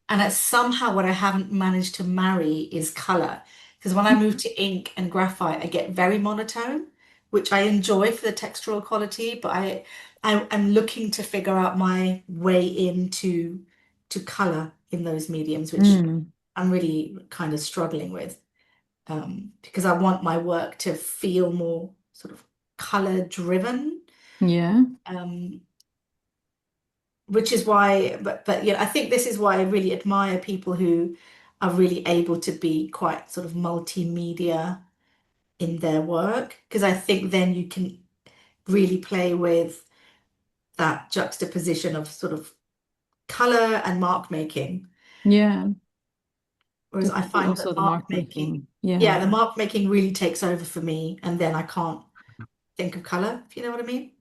And it's somehow what I haven't managed to marry is color. Because when I move to ink and graphite, I get very monotone, which I enjoy for the textural quality, but I'm looking to figure out my way into to color in those mediums, which Mm, I'm really kind of struggling with. Because I want my work to feel more sort of color driven. yeah. Um, which is why, but yeah, I think this is why I really admire people who are really able to be quite sort of multimedia in their work, because I think then you can really play with that juxtaposition of sort of color and mark making. Yeah, Whereas I definitely. find Also that the mark mark making, making. Yeah. yeah, the mark making really takes over for me, and then I can't think of color, if you know what I mean.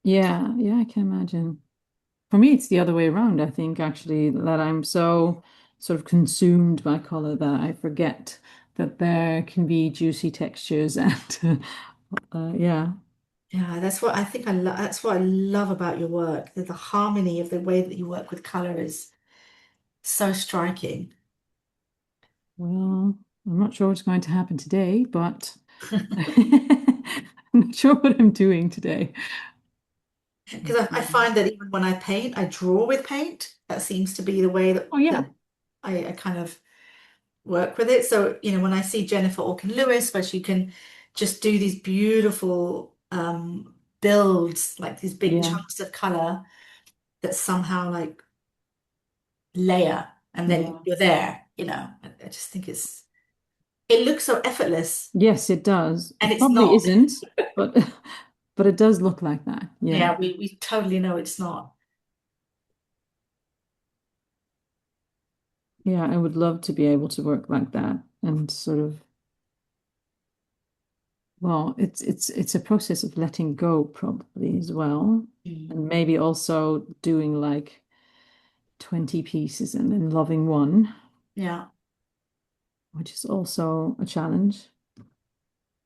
Yeah, yeah, I can imagine. For me, it's the other way around, I think, actually, that I'm so sort of consumed by color that I forget that there can be juicy textures and yeah. Yeah, that's what I think I love. That's what I love about your work. The harmony of the way that you work with color is so striking. Well, I'm not sure what's going to happen today, but I'm not sure what I'm doing today. Because I find that even when I paint, I draw with paint. That seems to be the way Oh yeah. that I kind of work with it. So, when I see Jennifer Orkin Lewis, where she can just do these beautiful builds, like these big Yeah. chunks of color that somehow like layer and then Yeah. you're there, I just think it looks so effortless Yes, it does. and It it's probably not. isn't, but but it does look like that. Yeah. Yeah, we totally know it's not. Yeah, I would love to be able to work like that and sort of, well, it's a process of letting go probably as well. Mm. And maybe also doing like 20 pieces and then loving one, Yeah. which is also a challenge.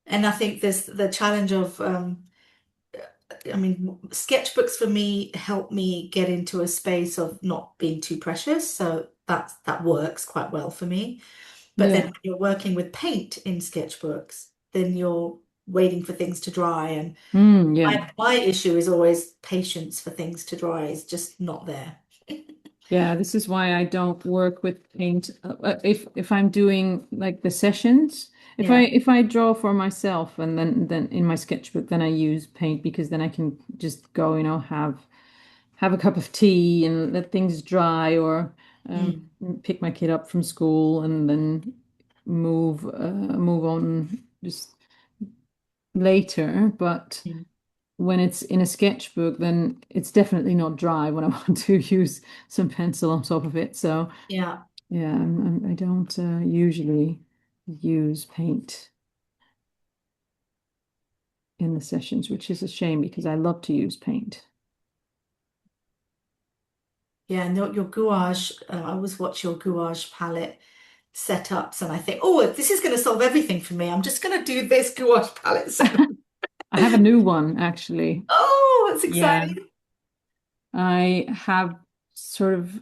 And I think there's the challenge of I mean, sketchbooks for me help me get into a space of not being too precious. So that works quite well for me. But then Yeah. when you're working with paint in sketchbooks, then you're waiting for things to dry. And Yeah. my issue is always patience for things to dry is just not there. Yeah, this is why I don't work with paint. If I'm doing like the sessions, Yeah. if I draw for myself and then in my sketchbook, then I use paint because then I can just go, have a cup of tea and let things dry or Mm, pick my kid up from school and then move on just later. But mm. when it's in a sketchbook, then it's definitely not dry when I want to use some pencil on top of it. So Yeah. yeah, I don't usually use paint in the sessions, which is a shame because I love to use paint. Yeah. And your gouache, I always watch your gouache palette setups and I think, oh, this is going to solve everything for me. I'm just going to do this gouache palette setup. I have a new one actually. Oh, that's Yeah, exciting. I have sort of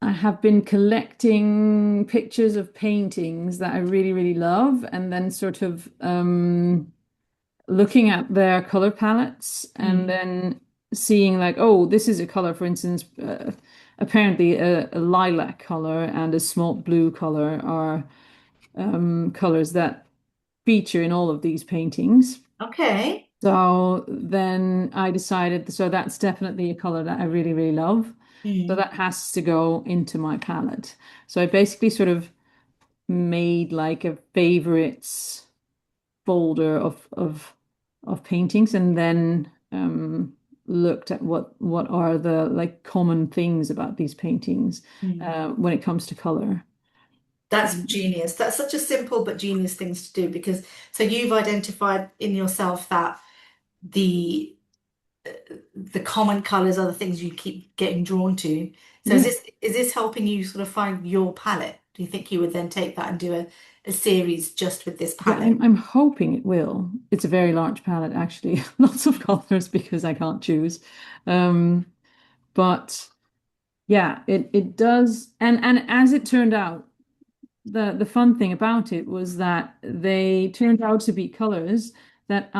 I have been collecting pictures of paintings that I really, really love, and then sort of looking at their color palettes and Mm, then seeing like, oh, this is a color, for instance, apparently a lilac color and a smalt blue color are colors that feature in all of these paintings. okay. So then I decided, so that's definitely a color that I really, really love. So Mm, that has to go into my palette. So I basically sort of made like a favorites folder of paintings and then looked at what are the like common things about these paintings mm. when it comes to color. That's genius. That's such a simple but genius things to do because so you've identified in yourself that the the common colors are the things you keep getting drawn to. So Yeah. is this helping you sort of find your palette? Do you think you would then take that and do a series just with this Yeah, palette? I'm hoping it will. It's a very large palette, actually. Lots of colors because I can't choose. Um, but yeah, it does. And as it turned out, the fun thing about it was that they turned out to be colors that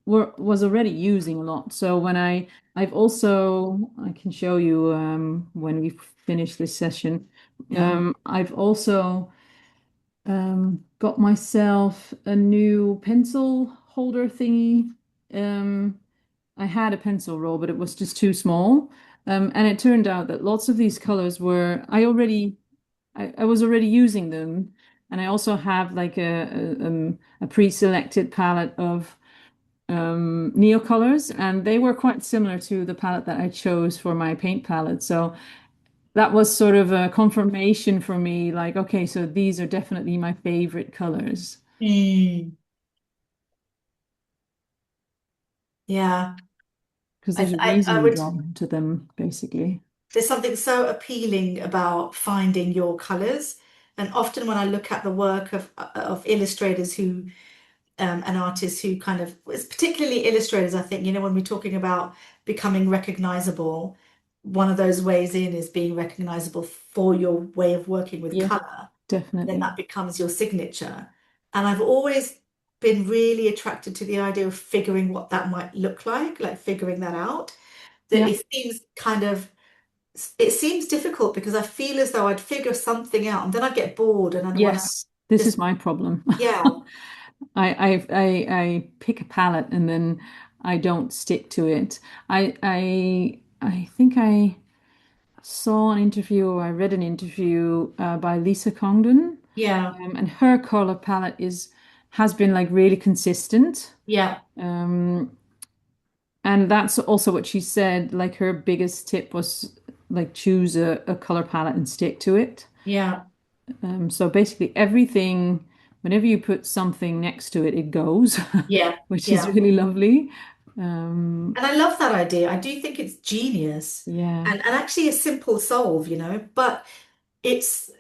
was already using a lot. So I've also I can show you when we finish this session. Yeah. I've also got myself a new pencil holder thingy. Um, I had a pencil roll, but it was just too small. And it turned out that lots of these colors were I was already using them, and I also have like a pre-selected palette of neocolors, and they were quite similar to the palette that I chose for my paint palette. So that was sort of a confirmation for me, like, okay, so these are definitely my favorite colors Mm, yeah. because there's a reason I you would. draw to them, basically. There's something so appealing about finding your colors, and often when I look at the work of illustrators who and artists who kind of, it's particularly illustrators, I think, when we're talking about becoming recognizable, one of those ways in is being recognizable for your way of working with Yeah, color. Then definitely. that becomes your signature. And I've always been really attracted to the idea of figuring what that might look like figuring that out. That Yeah, it seems difficult because I feel as though I'd figure something out and then I'd get bored and I'd want to yes, this is just, my problem. yeah, I pick a palette and then I don't stick to it. I think I saw an interview or I read an interview by Lisa Congdon, yeah, and her color palette is has been like really consistent. yeah, Um, and that's also what she said. Like her biggest tip was like choose a color palette and stick to it. yeah, So basically everything, whenever you put something next to it, it goes, yeah, which is yeah. really lovely. Um, And I love that idea. I do think it's genius yeah, and actually a simple solve, but it's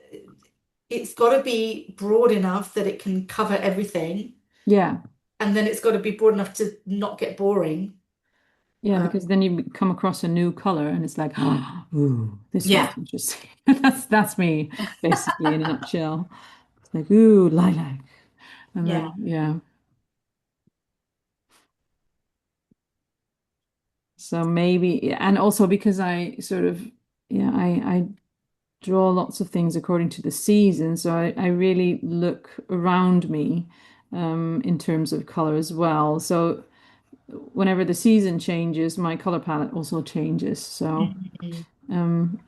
it's got to be broad enough that it can cover everything, yeah, and then it's got to be broad enough to not get boring. yeah, Uh, because then you come across a new color and it's like, oh, ooh, this one's yeah, interesting. That's me, basically, in a nutshell. It's like, ooh, lilac. And yeah, then, yeah. So maybe, and also because I sort of, yeah, I draw lots of things according to the season. So I really look around me in terms of color as well. So whenever the season changes, my color palette also changes. So Mhm. um,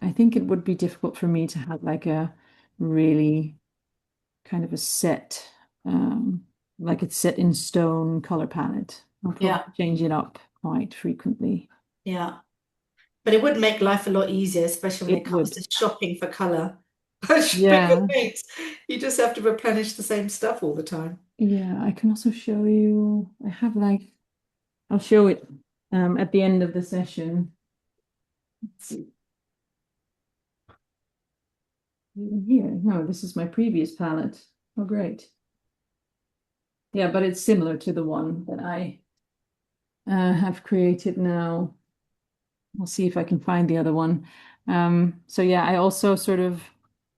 I think it would be difficult for me to have like a really kind of a set, um, like it's set in stone color palette. I'll probably Yeah, change it up quite frequently. yeah. But it would make life a lot easier, especially when It it comes would. to shopping for color. Shopping for Yeah. paint, you just have to replenish the same stuff all the time. Yeah, I can also show you. I have like I'll show it at the end of the session. Let's see. Even here. No, this is my previous palette. Oh, great. Yeah, but it's similar to the one that I have created now. I'll see if I can find the other one. So yeah, I also sort of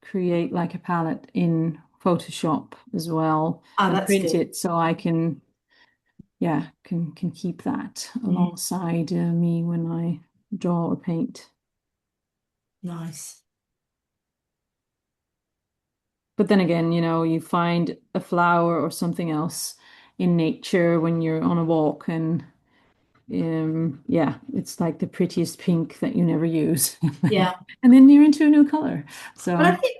create like a palette in Photoshop as well Ah, and that's print good. it so I can, yeah, can keep that Mm, alongside me when I draw or paint. nice. But then again, you find a flower or something else in nature when you're on a walk, and yeah, it's like the prettiest pink that you never use. Yeah. And then you're into a new color. But I So, think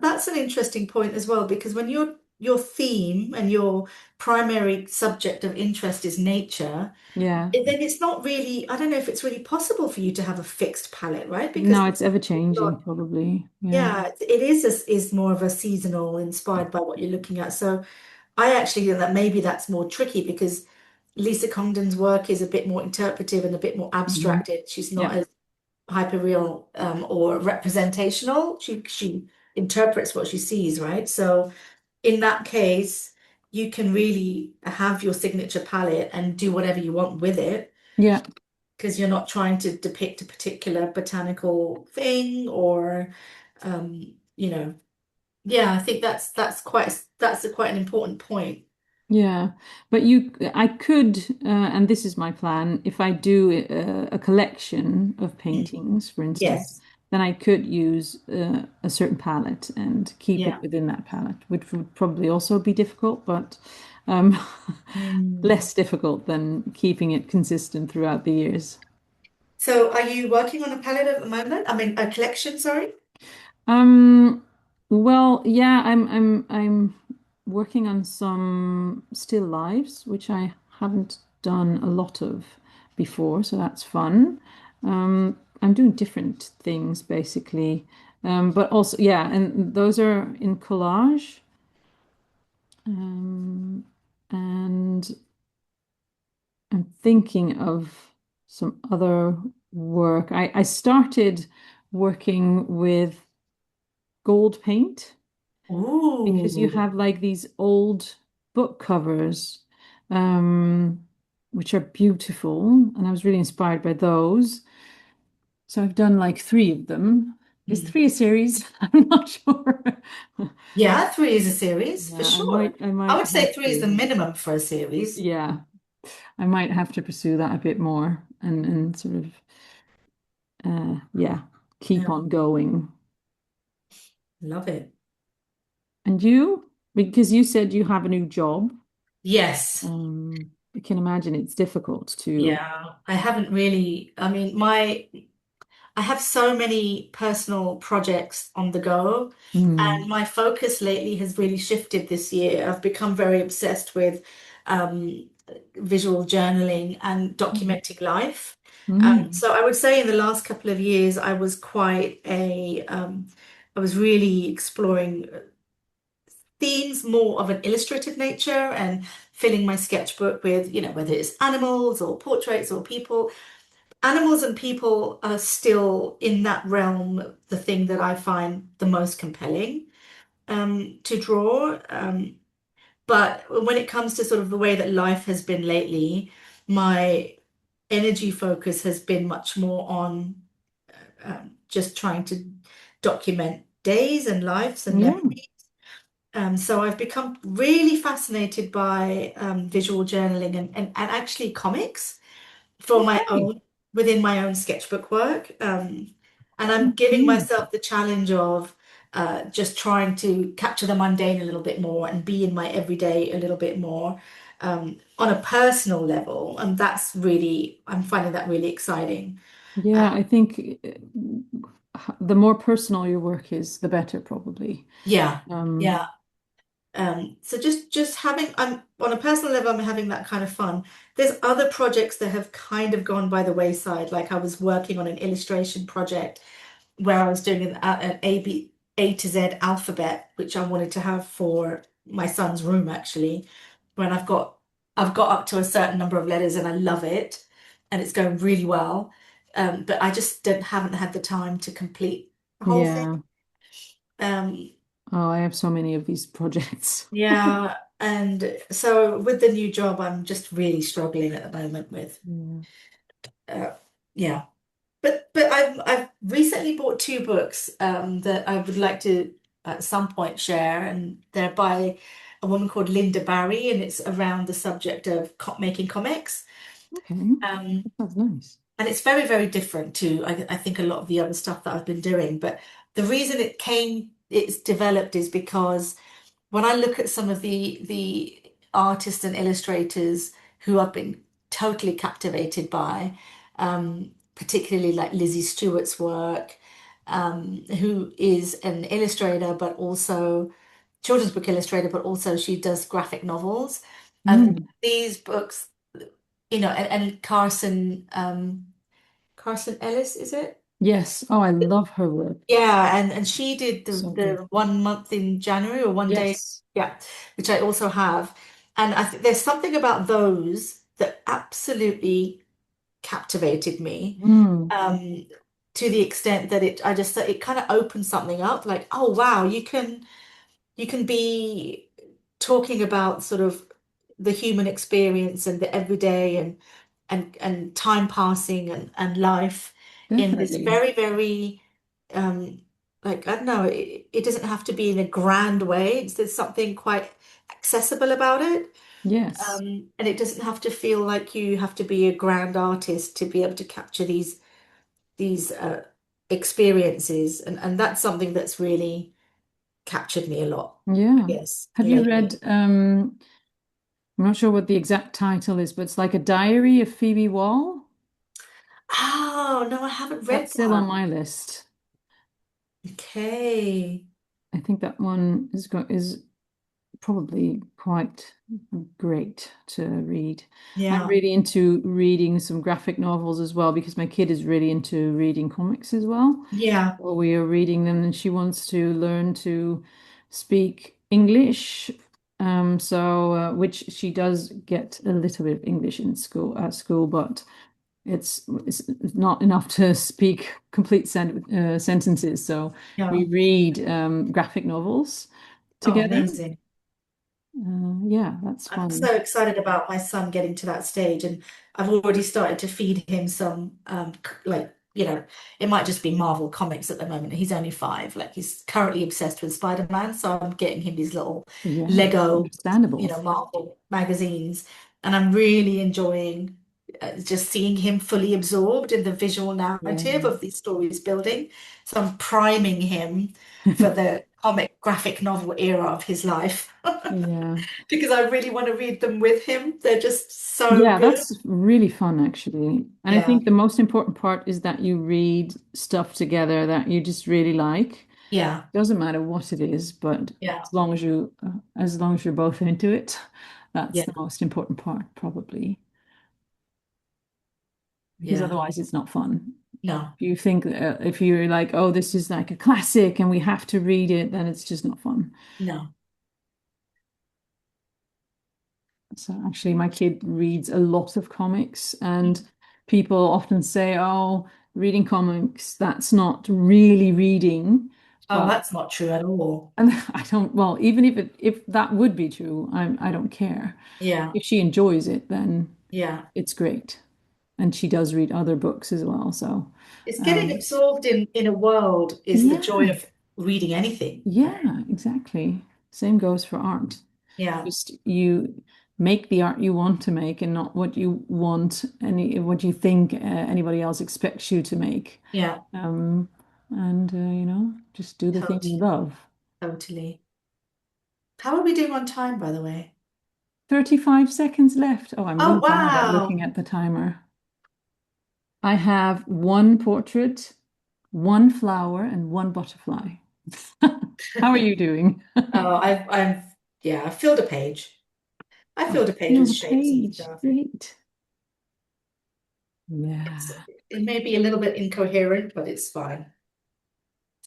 that's an interesting point as well, because when your theme and your primary subject of interest is nature, yeah. then it's not really, I don't know if it's really possible for you to have a fixed palette, right? Because No, it's ever changing, probably. Yeah. yeah, it is more of a seasonal inspired by what you're looking at. So I actually think that maybe that's more tricky because Lisa Congdon's work is a bit more interpretive and a bit more Mhm. abstracted. She's not Yeah. as hyperreal or representational. She interprets what she sees, right? So in that case, you can really have your signature palette and do whatever you want with it Yeah. because you're not trying to depict a particular botanical thing or you know, yeah, I think that's quite an important point. Yeah, but I could, and this is my plan, if I do a collection of Mm. paintings, for instance, Yes. then I could use a certain palette and keep it Yeah. within that palette, which would probably also be difficult, but Um, Mm. less difficult than keeping it consistent throughout the years. So are you working on a palette at the moment? I mean, a collection, sorry? Um, well, yeah, I'm working on some still lives, which I haven't done a lot of before, so that's fun. I'm doing different things basically. But also, yeah, and those are in collage. Um, and I'm thinking of some other work. I started working with gold paint because you Ooh. have like these old book covers, um, which are beautiful, and I was really inspired by those. So I've done like three of them. Is Mm. three a series? I'm not sure. Yeah, three is a series for Yeah, sure. I I might would say have three is the to. minimum for a series. Yeah, I might have to pursue that a bit more and sort of yeah, keep Yeah, on going. love it. And you? Because you said you have a new job. Yes. I can imagine it's difficult to. Yeah, I haven't really, I mean, I have so many personal projects on the go, and Mm, my focus lately has really shifted this year. I've become very obsessed with um, visual journaling and mm, documenting life. mm. So I would say in the last couple of years, I was really exploring themes more of an illustrative nature and filling my sketchbook with, whether it's animals or portraits or people. Animals and people are still in that realm, the thing that I find the most compelling to draw. But when it comes to sort of the way that life has been lately, my energy focus has been much more on just trying to document days and lives and Yeah. memories. So I've become really fascinated by visual journaling and actually comics for my Okay. own within my own sketchbook work. And I'm giving Mm. myself the challenge of just trying to capture the mundane a little bit more and be in my everyday a little bit more on a personal level. And I'm finding that really exciting. Yeah, I think the more personal your work is, the better, probably. Yeah, Um, yeah. So just having I'm on a personal level, I'm having that kind of fun. There's other projects that have kind of gone by the wayside. Like I was working on an illustration project where I was doing an A to Z alphabet, which I wanted to have for my son's room actually. When I've got up to a certain number of letters and I love it and it's going really well. But I just don't haven't had the time to complete the whole thing. yeah. Um, Oh, I have so many of these projects. Yeah, and so with the new job, I'm just really struggling at the moment with, Yeah. uh, yeah. But I've recently bought two books that I would like to at some point share, and they're by a woman called Linda Barry, and it's around the subject of making comics. Okay. Um, That's nice. and it's very, very different to I think a lot of the other stuff that I've been doing. But the reason it's developed is because when I look at some of the artists and illustrators who I've been totally captivated by, particularly like Lizzie Stewart's work, who is an illustrator, but also children's book illustrator, but also she does graphic novels. And Mm. these books, and Carson Ellis, is it? Yes. Oh, I love her work. Yeah, and she did So good. the 1 month in January or one day, Yes. yeah, which I also have. And I think there's something about those that absolutely captivated me, Mm. um, to the extent that it kind of opened something up, like, oh wow, you can be talking about sort of the human experience and the everyday and time passing and life in this Definitely. very, very um like I don't know, it doesn't have to be in a grand way. There's something quite accessible about it. Yes. And it doesn't have to feel like you have to be a grand artist to be able to capture these experiences. And that's something that's really captured me a lot, I Yeah. guess, Have you read lately. I'm not sure what the exact title is, but it's like a diary of Phoebe Wall. Oh, no, I haven't read That's still on that. my list. Okay. I think that one is probably quite great to read. I'm Yeah. really into reading some graphic novels as well because my kid is really into reading comics as well. Yeah. Well, we are reading them and she wants to learn to speak English. Which she does get a little bit of English in school, but it's not enough to speak complete sentences. So we Yeah. read graphic novels Oh, together. amazing. Yeah, that's I'm fun. so excited about my son getting to that stage, and I've already started to feed him some, like, it might just be Marvel comics at the moment. He's only 5. Like, he's currently obsessed with Spider-Man, so I'm getting him these little Yeah, Lego, understandable. Marvel magazines, and I'm really enjoying just seeing him fully absorbed in the visual narrative Yeah. of these stories building. So I'm priming him for the comic graphic novel era of his life. Yeah. Because I really want to read them with him. They're just so Yeah, good. that's really fun actually. And I Yeah, think the most important part is that you read stuff together that you just really like. yeah, Doesn't matter what it is, but yeah, as long as you're both into it, that's yeah, the most important part probably. Because yeah. otherwise it's not fun. No, If you're like, oh, this is like a classic and we have to read it, then it's just not fun. no. So actually, my kid reads a lot of comics, and people often say, "Oh, reading comics, that's not really reading." Oh, But that's not true at all. and I don't, well, even if that would be true, I don't care. Yeah, If she enjoys it, then yeah. it's great. And she does read other books as well. So, It's getting um, absorbed in a world is the joy yeah, of reading anything. yeah, exactly. Same goes for art. Yeah, Just you make the art you want to make and not what you think anybody else expects you to make. yeah. Um, and just do the thing you Totally, love. totally. How are we doing on time, by the way? 35 seconds left. Oh, I'm Oh, really bad at wow. looking at the timer. I have one portrait, one flower, and one butterfly. How are you doing? Oh, yeah, I filled a page. I Oh, filled a page feel with the shapes and page. stuff. Great. Yeah. It may be a little bit incoherent, but it's fine.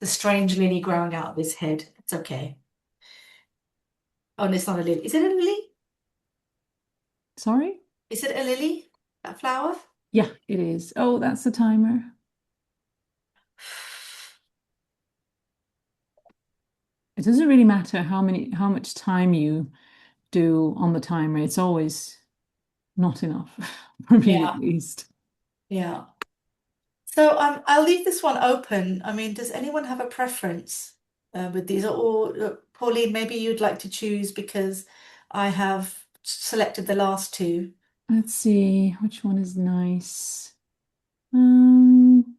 It's a strange lily growing out of his head. It's okay. Oh, and it's not a lily. Is it a lily? Sorry? Is it a lily? That flower? Yeah, it is. Oh, that's the timer. It doesn't really matter how much time you do on the timer. It's always not enough for me at Yeah, least. yeah. So I'll leave this one open. I mean, does anyone have a preference with these? Or Pauline, maybe you'd like to choose because I have selected the last two. Let's see which one is nice. Um,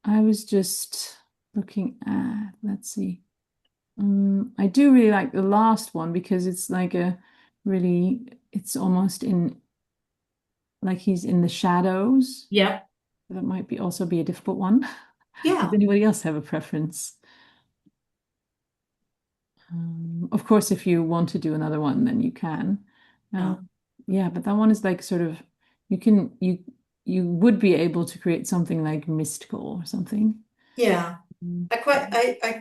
I was just looking at, let's see. I do really like the last one because it's like it's almost like he's in the shadows. Yeah. That might be also be a difficult one. Does Yeah. anybody else have a preference? Of course, if you want to do another one, then you can. Yeah. Yeah, but that one is like sort of you can you would be able to create something like mystical or something. Yeah. Mm. I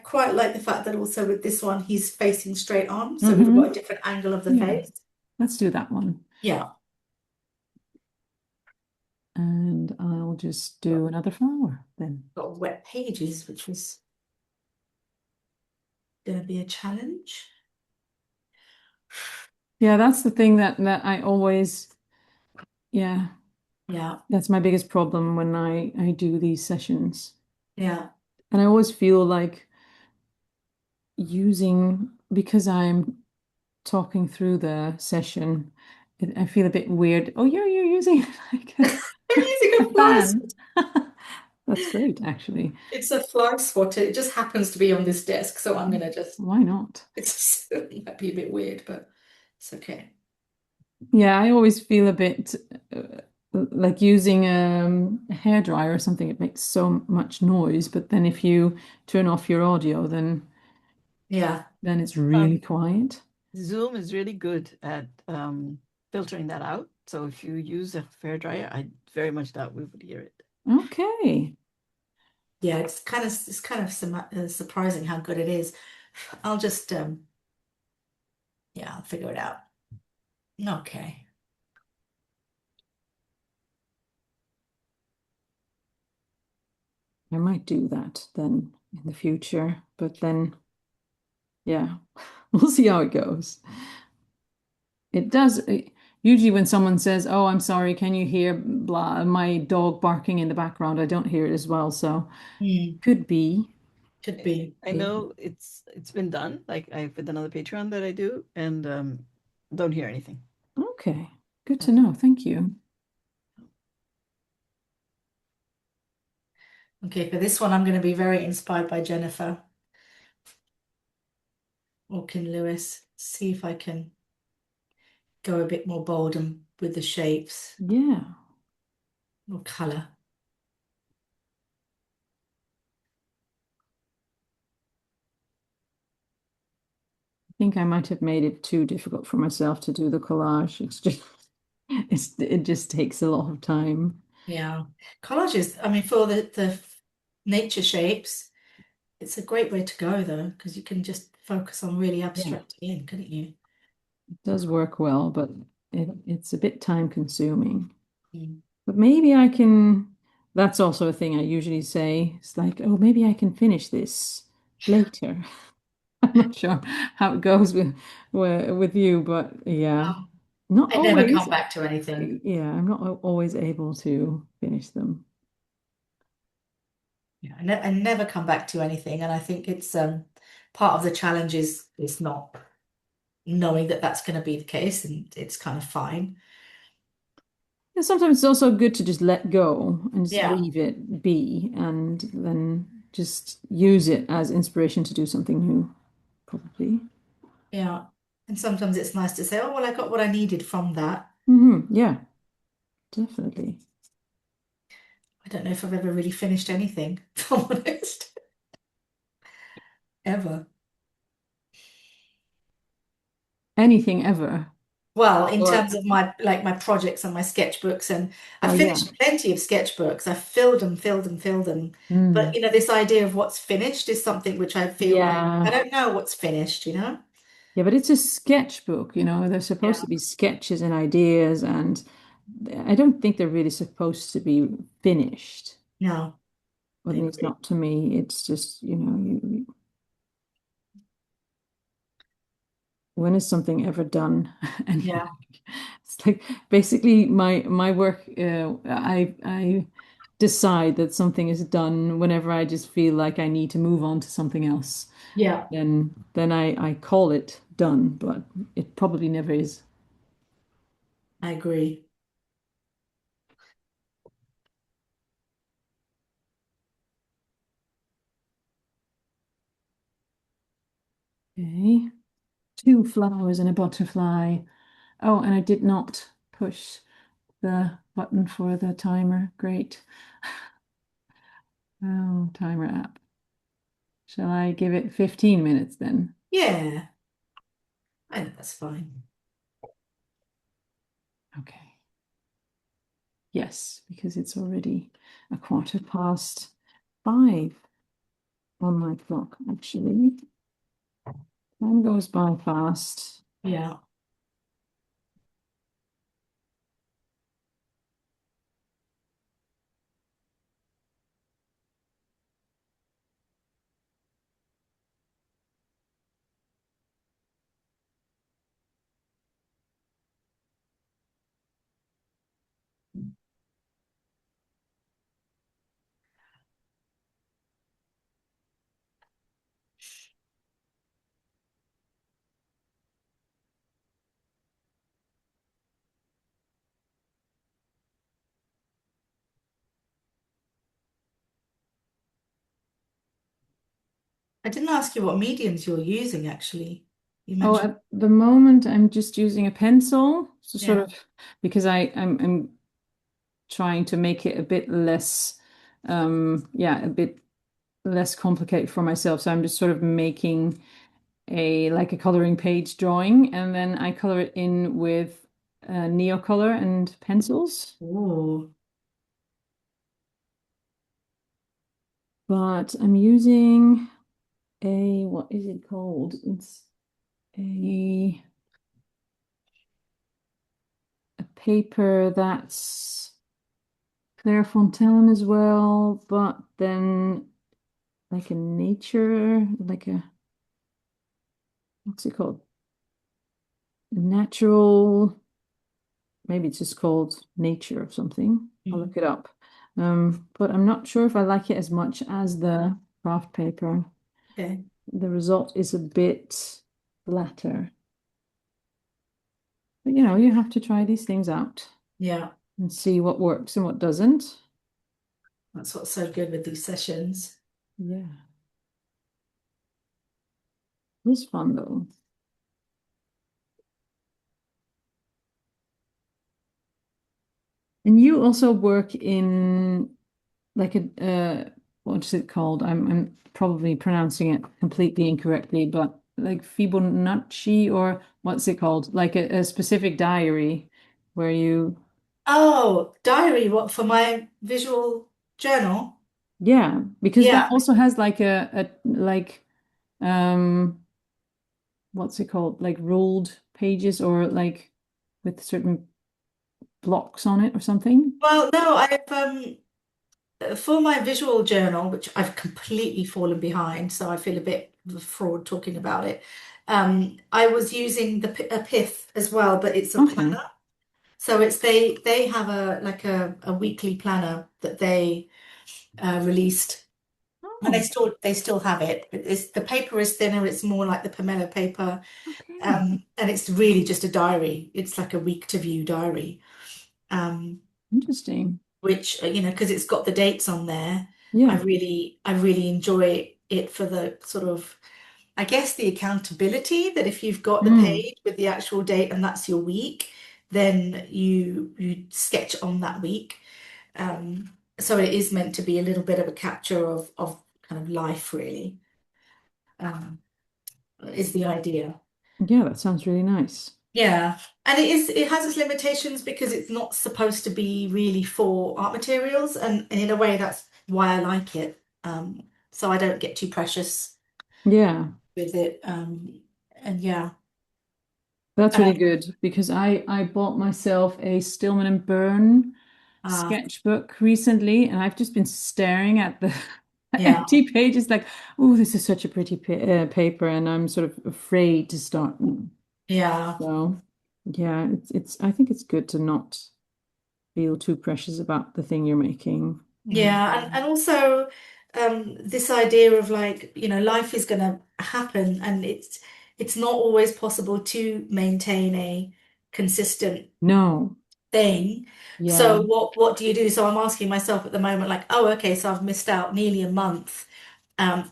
quite like the fact that also with this one he's facing straight on, so we've got a Mm-hmm. different angle of the Yeah, face. let's do that one. Yeah. And I'll just Got, do another flower then. got wet pages, which was going to be a challenge. Yeah, that's the thing that I always, yeah, Yeah. that's my biggest problem when I do these sessions. Yeah. And I always feel like because I'm talking through the session, I feel a bit weird. Oh, you're using like I'm using a a flash. fan. That's great, actually. It's a fly swatter. It just happens to be on this desk, so I'm gonna just. Why not? It might be a bit weird, but it's okay. Yeah, I always feel a bit like using a hairdryer or something. It makes so much noise, but then if you turn off your audio, Yeah. then it's really Um, quiet. Zoom is really good at filtering that out. So if you use a fair dryer, I very much doubt we would hear it. Okay. Yeah, it's kind of surprising how good it is. I'll just yeah, I'll figure it out. Okay. I might do that then in the future, but then yeah, we'll see how it goes. It does. Usually, when someone says, "Oh, I'm sorry, can you hear blah, my dog barking in the background?" I don't hear it as well, so Hmm. could be. Could be. I know it's been done, like I with another Patreon that I do, and don't hear anything. Okay, good to know. Thank you. Okay, for this one, I'm going to be very inspired by Jennifer Orkin Lewis. See if I can go a bit more bold and with the shapes Yeah, or color. I think I might have made it too difficult for myself to do the collage. It just takes a lot of time. Yeah. Collages, I mean, for the nature shapes, it's a great way to go though, because you can just focus on really Yeah, abstracting in, couldn't you? it does work well, but it's a bit time consuming. Mm. But maybe I can, that's also a thing I usually say. It's like, oh, maybe I can finish this later. I'm not sure how it goes with you, but yeah, Um, not I never always. come back to anything. Yeah, I'm not always able to finish them. Yeah, I never come back to anything, and I think it's part of the challenge is not knowing that that's going to be the case, and it's kind of fine. And sometimes it's also good to just let go and just Yeah, leave it be and then just use it as inspiration to do something new, probably. yeah. And sometimes it's nice to say, oh, well, I got what I needed from that. Yeah, definitely. I don't know if I've ever really finished anything, if I'm honest, ever. Anything ever. Well, in Or, terms of my projects and my sketchbooks, and I oh, yeah. finished plenty of sketchbooks. I filled them, filled them, filled them. But Mm. this idea of what's finished is something which I feel like I Yeah. don't know what's finished. Yeah, but it's a sketchbook, they're supposed Yeah. to be sketches and ideas, and I don't think they're really supposed to be finished. No, Well, I at least agree. not to me. It's just, when is something ever done? Anyway, Yeah. it's like basically my work. I decide that something is done whenever I just feel like I need to move on to something else. Yeah, Then I call it done, but it probably never is. I agree. Okay, two flowers and a butterfly. Oh, and I did not push the button for the timer. Great. Oh, timer app. Shall I give it 15 minutes then? Yeah, I think that's fine. Okay. Yes, because it's already a quarter past 5 on my clock, actually. Time goes by fast. Yeah. I didn't ask you what mediums you're using actually. You Oh, mentioned, at the moment I'm just using a pencil, so sort yeah. of because I'm trying to make it a bit less, yeah, a bit less complicated for myself. So I'm just sort of making a like a coloring page drawing, and then I color it in with Neocolor and pencils. Oh, But I'm using a what is it called? It's a a paper that's Clairefontaine as well, but then like a nature, like a what's it called? Natural, maybe it's just called nature or something. I'll mm, look it up. But I'm not sure if I like it as much as the craft paper. okay. The result is a bit flatter. But you know, you have to try these things out Yeah, and see what works and what doesn't. that's what's so good with these sessions. Yeah, it's fun though. And you also work in like a what's it called? I'm probably pronouncing it completely incorrectly, but like Fibonacci or what's it called? Like a specific diary where you Oh, diary, what for my visual journal? yeah, because that Yeah. also has like a like um what's it called? Like ruled pages or like with certain blocks on it or something. Well, no, I've for my visual journal, which I've completely fallen behind, so I feel a bit of a fraud talking about it. I was using a pith as well, but it's a Okay. planner. So it's they have a like a weekly planner that they released, and Oh, they still have it. But the paper is thinner. It's more like the Pomelo paper, okay. and it's really just a diary. It's like a week to view diary. Um, Interesting. which because it's got the dates on there. Yeah. I really enjoy it for the sort of, I guess, the accountability that if you've got the Mm. page with the actual date and that's your week, then you sketch on that week. So it is meant to be a little bit of a capture of kind of life, really, um, is the idea. Yeah, that sounds really nice. Yeah, and it has its limitations because it's not supposed to be really for art materials, and in a way that's why I like it. So I don't get too precious Yeah. with it. And yeah, That's and really good because I bought myself a Stillman and Burn I, sketchbook recently, and I've just been staring at the yeah, empty pages like, oh, this is such a pretty pa paper, and I'm sort of afraid to start. yeah, So, yeah, it's I think it's good to not feel too precious about the thing you're making. yeah, and also this idea of like life is going to happen, and it's not always possible to maintain a consistent No. thing. Yeah. So what do you do? So I'm asking myself at the moment, like, oh, okay, so I've missed out nearly a month.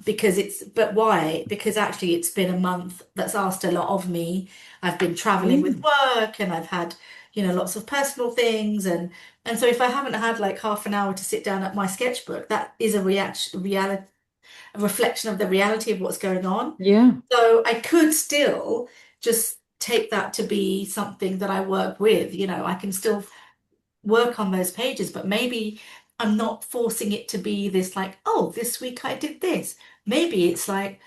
Because but why? Because actually it's been a month that's asked a lot of me. I've been traveling with Yeah. work and I've had, lots of personal things and so if I haven't had like half an hour to sit down at my sketchbook, that is a a reflection of the reality of what's going on. Yeah. So I could still just take that to be something that I work with. I can still work on those pages, but maybe I'm not forcing it to be this like, oh, this week I did this. Maybe it's like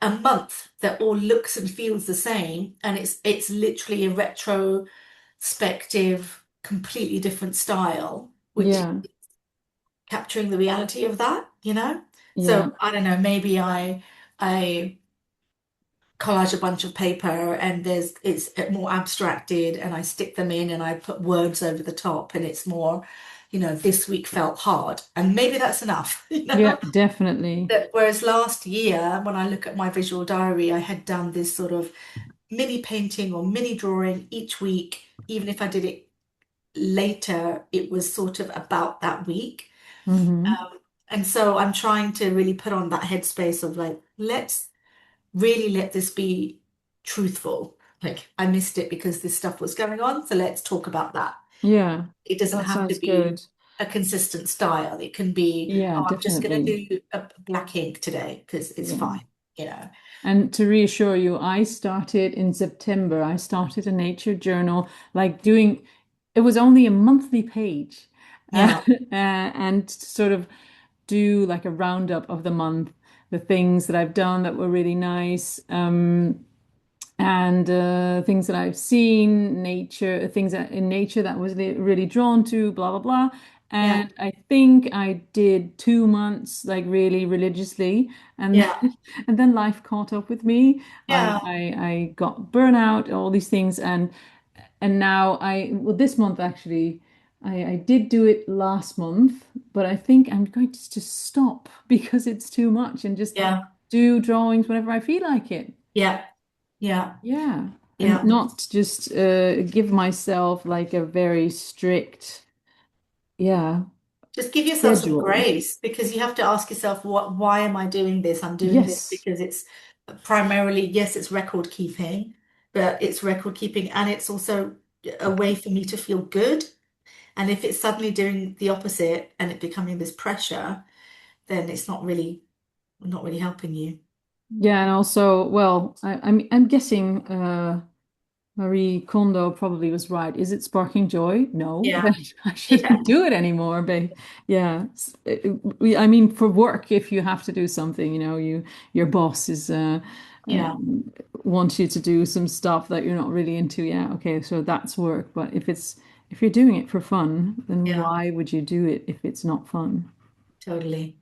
a month that all looks and feels the same, and it's literally a retrospective, completely different style, which Yeah. capturing the reality of that. Yeah. So I don't know, maybe I collage a bunch of paper and it's more abstracted and I stick them in and I put words over the top and it's more, this week felt hard and maybe that's enough, Yeah, definitely. Whereas last year, when I look at my visual diary, I had done this sort of mini painting or mini drawing each week. Even if I did it later, it was sort of about that week. Hmm. And so I'm trying to really put on that headspace of like, let's really let this be truthful. Like, I missed it because this stuff was going on, so let's talk about that. Yeah, It doesn't that have to sounds be good. a consistent style. It can be, Yeah, oh, I'm just going definitely. to do a black ink today because it's Yeah. fine, you know. And to reassure you, I started in September. I started a nature journal, like doing, it was only a monthly page, Yeah, and sort of do like a roundup of the month, the things that I've done that were really nice. And things that I've seen, nature, things that in nature that was really drawn to, blah blah blah. yeah, And I think I did 2 months like really religiously, and yeah, and then life caught up with me. yeah, I got burnout, all these things, and now well this month actually. I did do it last month, but I think I'm going to just stop because it's too much and just yeah, do drawings whenever I feel like it. yeah, yeah, Yeah. And yeah. not just give myself like a very strict, yeah, Just give yourself some schedule. grace because you have to ask yourself, why am I doing this? I'm doing this Yes. because it's primarily, yes, it's record keeping, but it's record keeping and it's also a way for me to feel good. And if it's suddenly doing the opposite and it becoming this pressure, then it's not really helping you. Yeah, and also, well, I'm guessing Marie Kondo probably was right. Is it sparking joy? No, Yeah. then I Yeah. shouldn't do it anymore. But yeah, I mean, for work, if you have to do something, your boss is Yeah. wants you to do some stuff that you're not really into. Yeah, okay, so that's work. But if you're doing it for fun, then Yeah. why would you do it if it's not fun? Totally.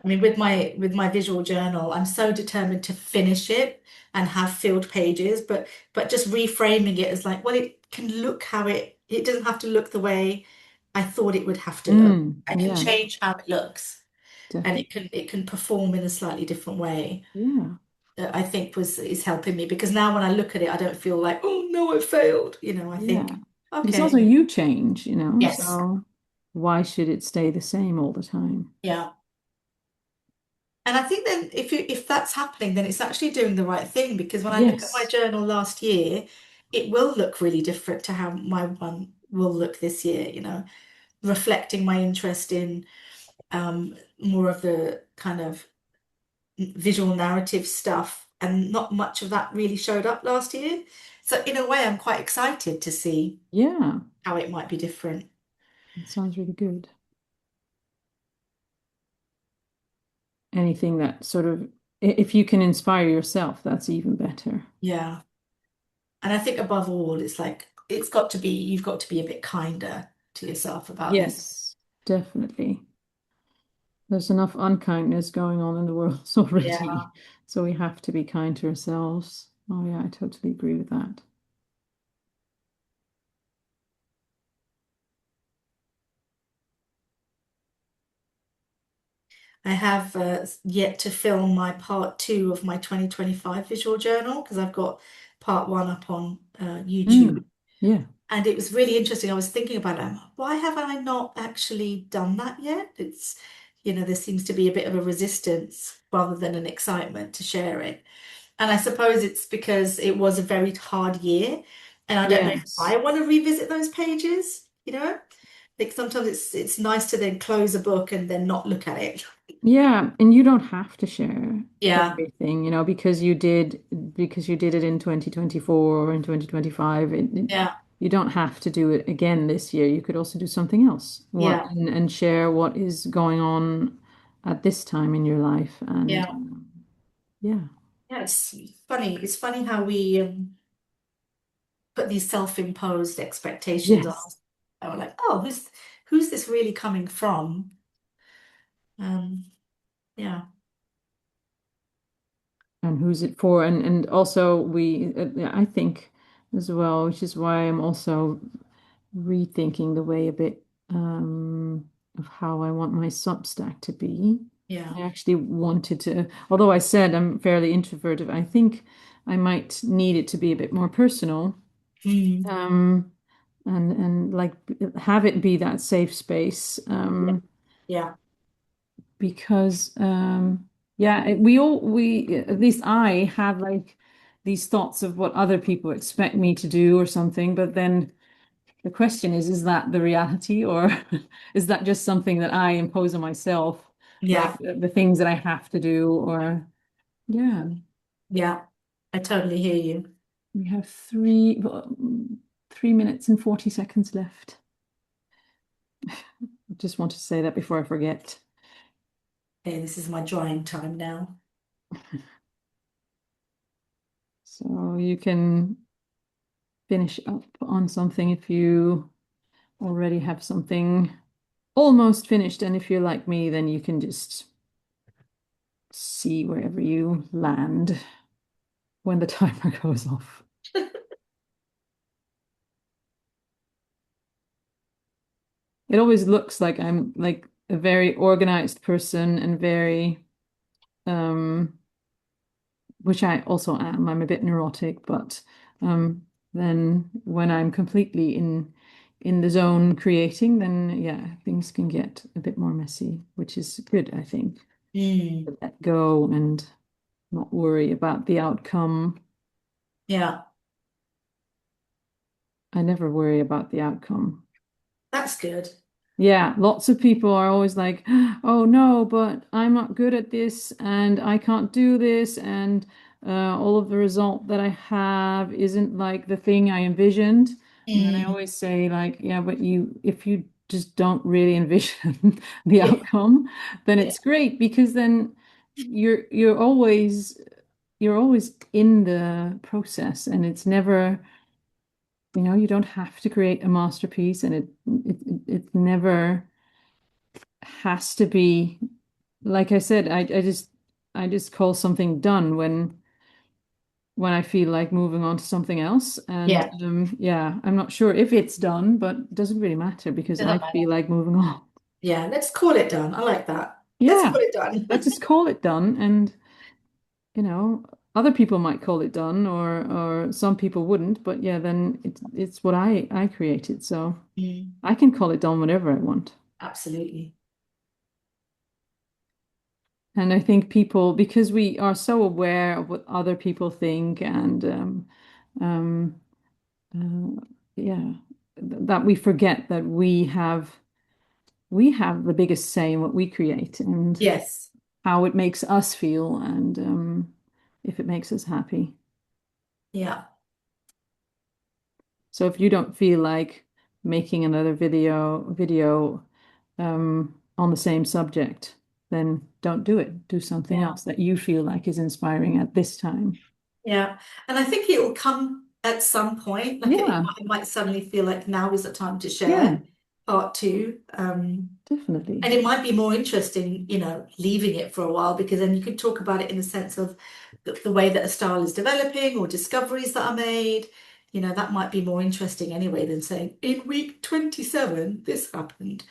I mean, with my visual journal, I'm so determined to finish it and have filled pages, but just reframing it as like, well, it can look how it doesn't have to look the way I thought it would have to look. I can Yeah, change how it looks and definitely. it can perform in a slightly different way. Yeah, That I think was is helping me because now when I look at it, I don't feel like, oh no, I failed. I yeah. think, Because also okay, you change, yes, so why should it stay the same all the time? yeah. And I think then if that's happening, then it's actually doing the right thing because when I look at my Yes. journal last year, it will look really different to how my one will look this year, reflecting my interest in more of the kind of visual narrative stuff. And not much of that really showed up last year. So in a way, I'm quite excited to see Yeah, how it might be different. it sounds really good. Anything that sort of, if you can inspire yourself, that's even better. Yeah. And I think above all, it's like you've got to be a bit kinder to yourself about these. Yes, definitely. There's enough unkindness going on in the world already, Yeah. so we have to be kind to ourselves. Oh yeah, I totally agree with that. I have yet to film my part two of my 2025 visual journal because I've got part one up on YouTube. Mm, yeah. And it was really interesting. I was thinking about it. Why have I not actually done that yet? There seems to be a bit of a resistance rather than an excitement to share it. And I suppose it's because it was a very hard year. And I don't know if Yes. I want to revisit those pages. Like sometimes it's nice to then close a book and then not look at it. Yeah, and you don't have to share Yeah, everything, because you did it in 2024 or in 2025. yeah, You don't have to do it again this year. You could also do something else. What yeah, and share what is going on at this time in your life. And yeah. yeah. Yeah, it's funny. It's funny how we put these self-imposed expectations on Yes. us. And we're like, oh, who's this really coming from? Um, yeah, And who's it for? And also yeah, I think as well, which is why I'm also rethinking the way a bit of how I want my Substack to be. yeah. I actually wanted to, although I said I'm fairly introverted, I think I might need it to be a bit more personal. Mm, Um, and like have it be that safe space. yeah, yeah, because yeah, we at least I have like these thoughts of what other people expect me to do or something, but then the question is that the reality or is that just something that I impose on myself, like Yeah, the things that I have to do or yeah, yeah, I totally hear you. we have 3 minutes and 40 seconds left. I just want to say that before I forget. Okay, this is my drying time now. So you can finish up on something if you already have something almost finished. And if you're like me, then you can just see wherever you land when the timer goes off. It always looks like I'm like a very organized person and very, um, which I also am. I'm a bit neurotic, but then when I'm completely in the zone creating, then yeah, things can get a bit more messy, which is good, I think. Mm, To let go and not worry about the outcome. yeah, I never worry about the outcome. that's good. Yeah, lots of people are always like, oh no, but I'm not good at this and I can't do this. And all of the result that I have isn't like the thing I envisioned. And then I Mm, always say, like, yeah, but if you just don't really envision the yeah, outcome, then yeah, it's great because then you're always in the process and it's never, you don't have to create a masterpiece and it never has to be like I said, I just call something done when I feel like moving on to something else. And yeah. yeah, I'm not sure if it's done, but it doesn't really matter because I Doesn't matter. feel like moving on. Yeah, let's call it done. I like that. Let's Yeah, call it done. let's just call it done. And you know, other people might call it done, or some people wouldn't. But yeah, then it's what I created, so Mm, I can call it done whenever I want. absolutely. And I think people, because we are so aware of what other people think and um, yeah, that we forget that we have the biggest say in what we create and Yes. how it makes us feel and if it makes us happy. Yeah. So if you don't feel like making another video on the same subject, then don't do it. Do something Yeah. else that you feel like is inspiring at this time. Yeah. And I think it will come at some point. Like Yeah, I might suddenly feel like now is the time to yeah, share part two. definitely. And it might be more interesting, leaving it for a while because then you could talk about it in the sense of the way that a style is developing or discoveries that are made. That might be more interesting anyway than saying, in week 27, this happened.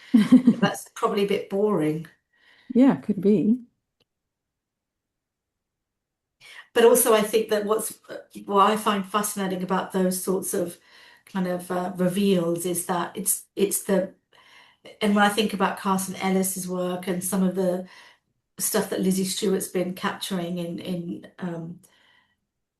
That's probably a bit boring. Yeah, could be. But also, I think that what I find fascinating about those sorts of kind of reveals is that it's the and when I think about Carson Ellis's work and some of the stuff that Lizzie Stewart's been capturing in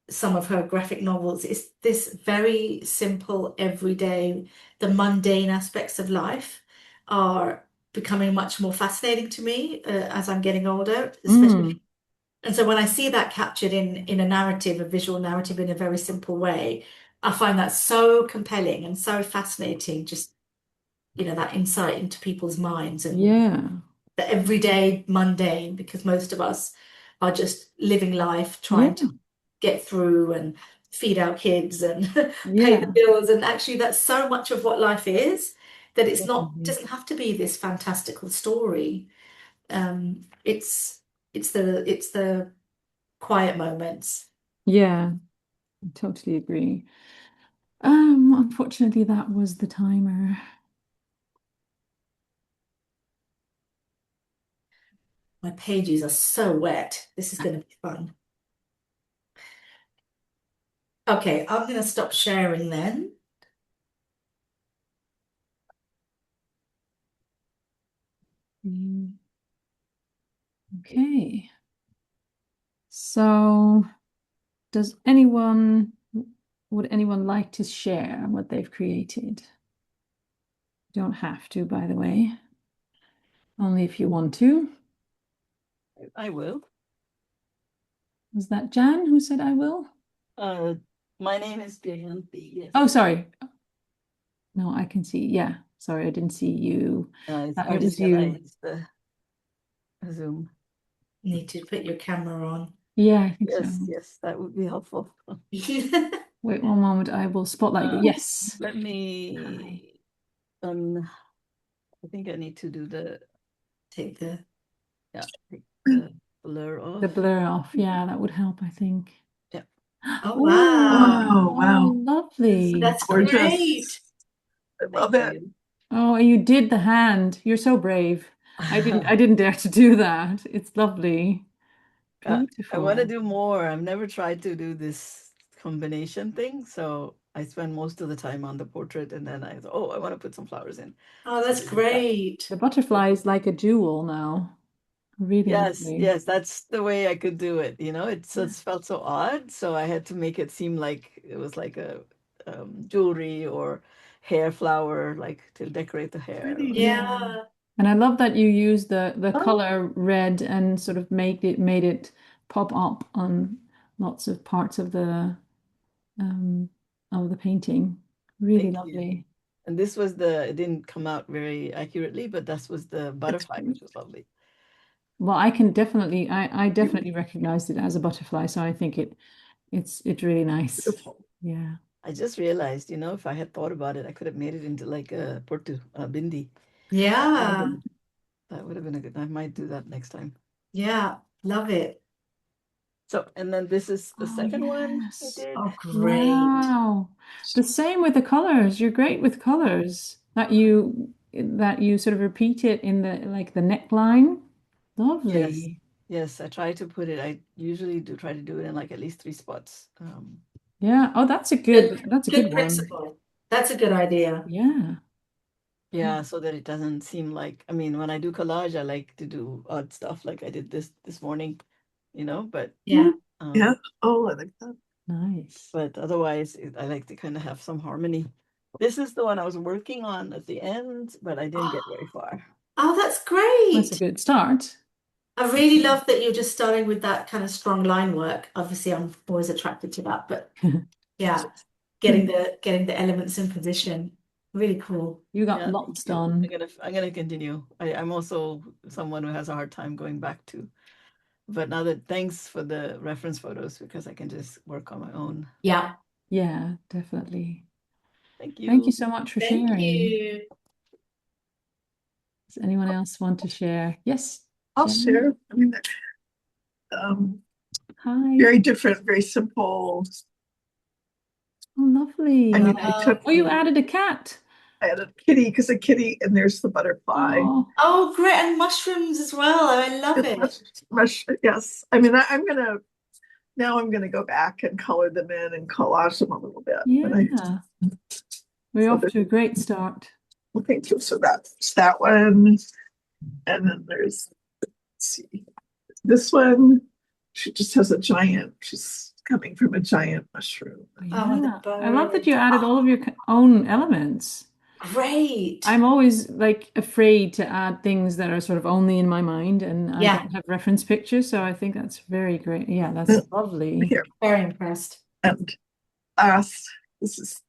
some of her graphic novels, it's this very simple, everyday, the mundane aspects of life are becoming much more fascinating to me as I'm getting older, Mm, especially. And so when I see that captured in a narrative, a visual narrative in a very simple way, I find that so compelling and so fascinating, just, that insight into people's minds and yeah, the everyday mundane, because most of us are just living life yeah, trying to get through and feed our kids and pay the yeah, bills. And actually that's so much of what life is that it's not definitely. doesn't have to be this fantastical story. It's the quiet moments. Yeah, I totally agree. Unfortunately, that was the timer. My pages are so wet. This is going to be fun. Okay, I'm going to stop sharing then. Mm. Okay. So would anyone like to share what they've created? You don't have to, by the way. Only if you want to. I will. Was that Jan who said I will? My name is Bianchi. Yes. Oh, sorry. No, I can see. Yeah. Sorry, I didn't see you. I'm It just was gonna you. use the Zoom. Need to put your camera on. Yeah, I think so. Yes, that would be helpful. Wait one moment. I will spotlight you. Yes. Let me. I think I need to do Take the blur off. The blur off. Yeah, that would help, I think. Yeah. Oh, Ooh, wow. Oh, wow. Lovely. That's Gorgeous. great. I love Thank it. you. Oh, you did the hand. You're so brave. I didn't dare to do that. It's lovely. I want to Beautiful. do more. I've never tried to do this combination thing, so I spend most of the time on the portrait, and then I thought, oh, I want to put some flowers in. Oh, that's great. The butterfly is like a jewel now. Really lovely. Yes, that's the way I could do it. It's felt so odd, so I had to make it seem like it was like a jewelry or hair flower, like to decorate the hair. Pretty. Yeah. And I love that you use the Oh. color red and sort of made it pop up on lots of parts of the painting. Really Thank you. lovely. And this was it didn't come out very accurately, but this was the butterfly, great. which was lovely. Well, I definitely recognized it as a butterfly, so I think it's really nice. Beautiful. Yeah. I just realized, if I had thought about it, I could have made it into like a bindi. Yeah. That would have been a good. I might do that next time. Yeah. Love it. So, and then this is the Oh, second one I yes. did. Oh, great. Wow. The same with the colors. You're great with colors. That you sort of repeat it in the neckline. Lovely. Yes, I try to put it. I usually do try to do it in like at least 3 spots. Yeah. Oh, that's a Good good one. principle. That's a good idea. Yeah. Yeah, so that it doesn't seem like, when I do collage, I like to do odd stuff like I did this morning, but Yeah. Yeah. Oh, I like that. Nice. but otherwise I like to kind of have some harmony. This is the one I was working on at the end, but I didn't get very far. Oh, that's That's a great. good start. I really love that you're just starting with that kind of strong line work. Obviously, I'm always attracted to that, but yeah, getting the elements in position. Really cool. You got Yeah, lots thank you. done. I'm gonna continue. I'm also someone who has a hard time going back to, but now that thanks for the reference photos because I can just work on my own. Yeah. Yeah, definitely. Thank you. Thank you so much for Thank sharing. you. Does anyone else want to share? Yes. I'll Jen? share. I mean, Hi. very different, very simple. Oh, lovely. I mean, I took, Oh, you added a cat. I had a kitty because a kitty, and there's the butterfly. Oh, Oh, great. And mushrooms as well. I love it. Yes. I mean, I'm gonna go back and color them in and collage them a little bit. yeah. We're So off to a great start. well, thank you. So that's that one. And then let's see, this one, she just has she's coming from a giant mushroom. Oh, and the Yeah. I love that bird. you added all of your own elements. Great. I'm always like afraid to add things that are sort of only in my mind and I Yeah. don't have reference pictures. So I think that's very great. Yeah, that's lovely. Here. Very impressed. And last, this is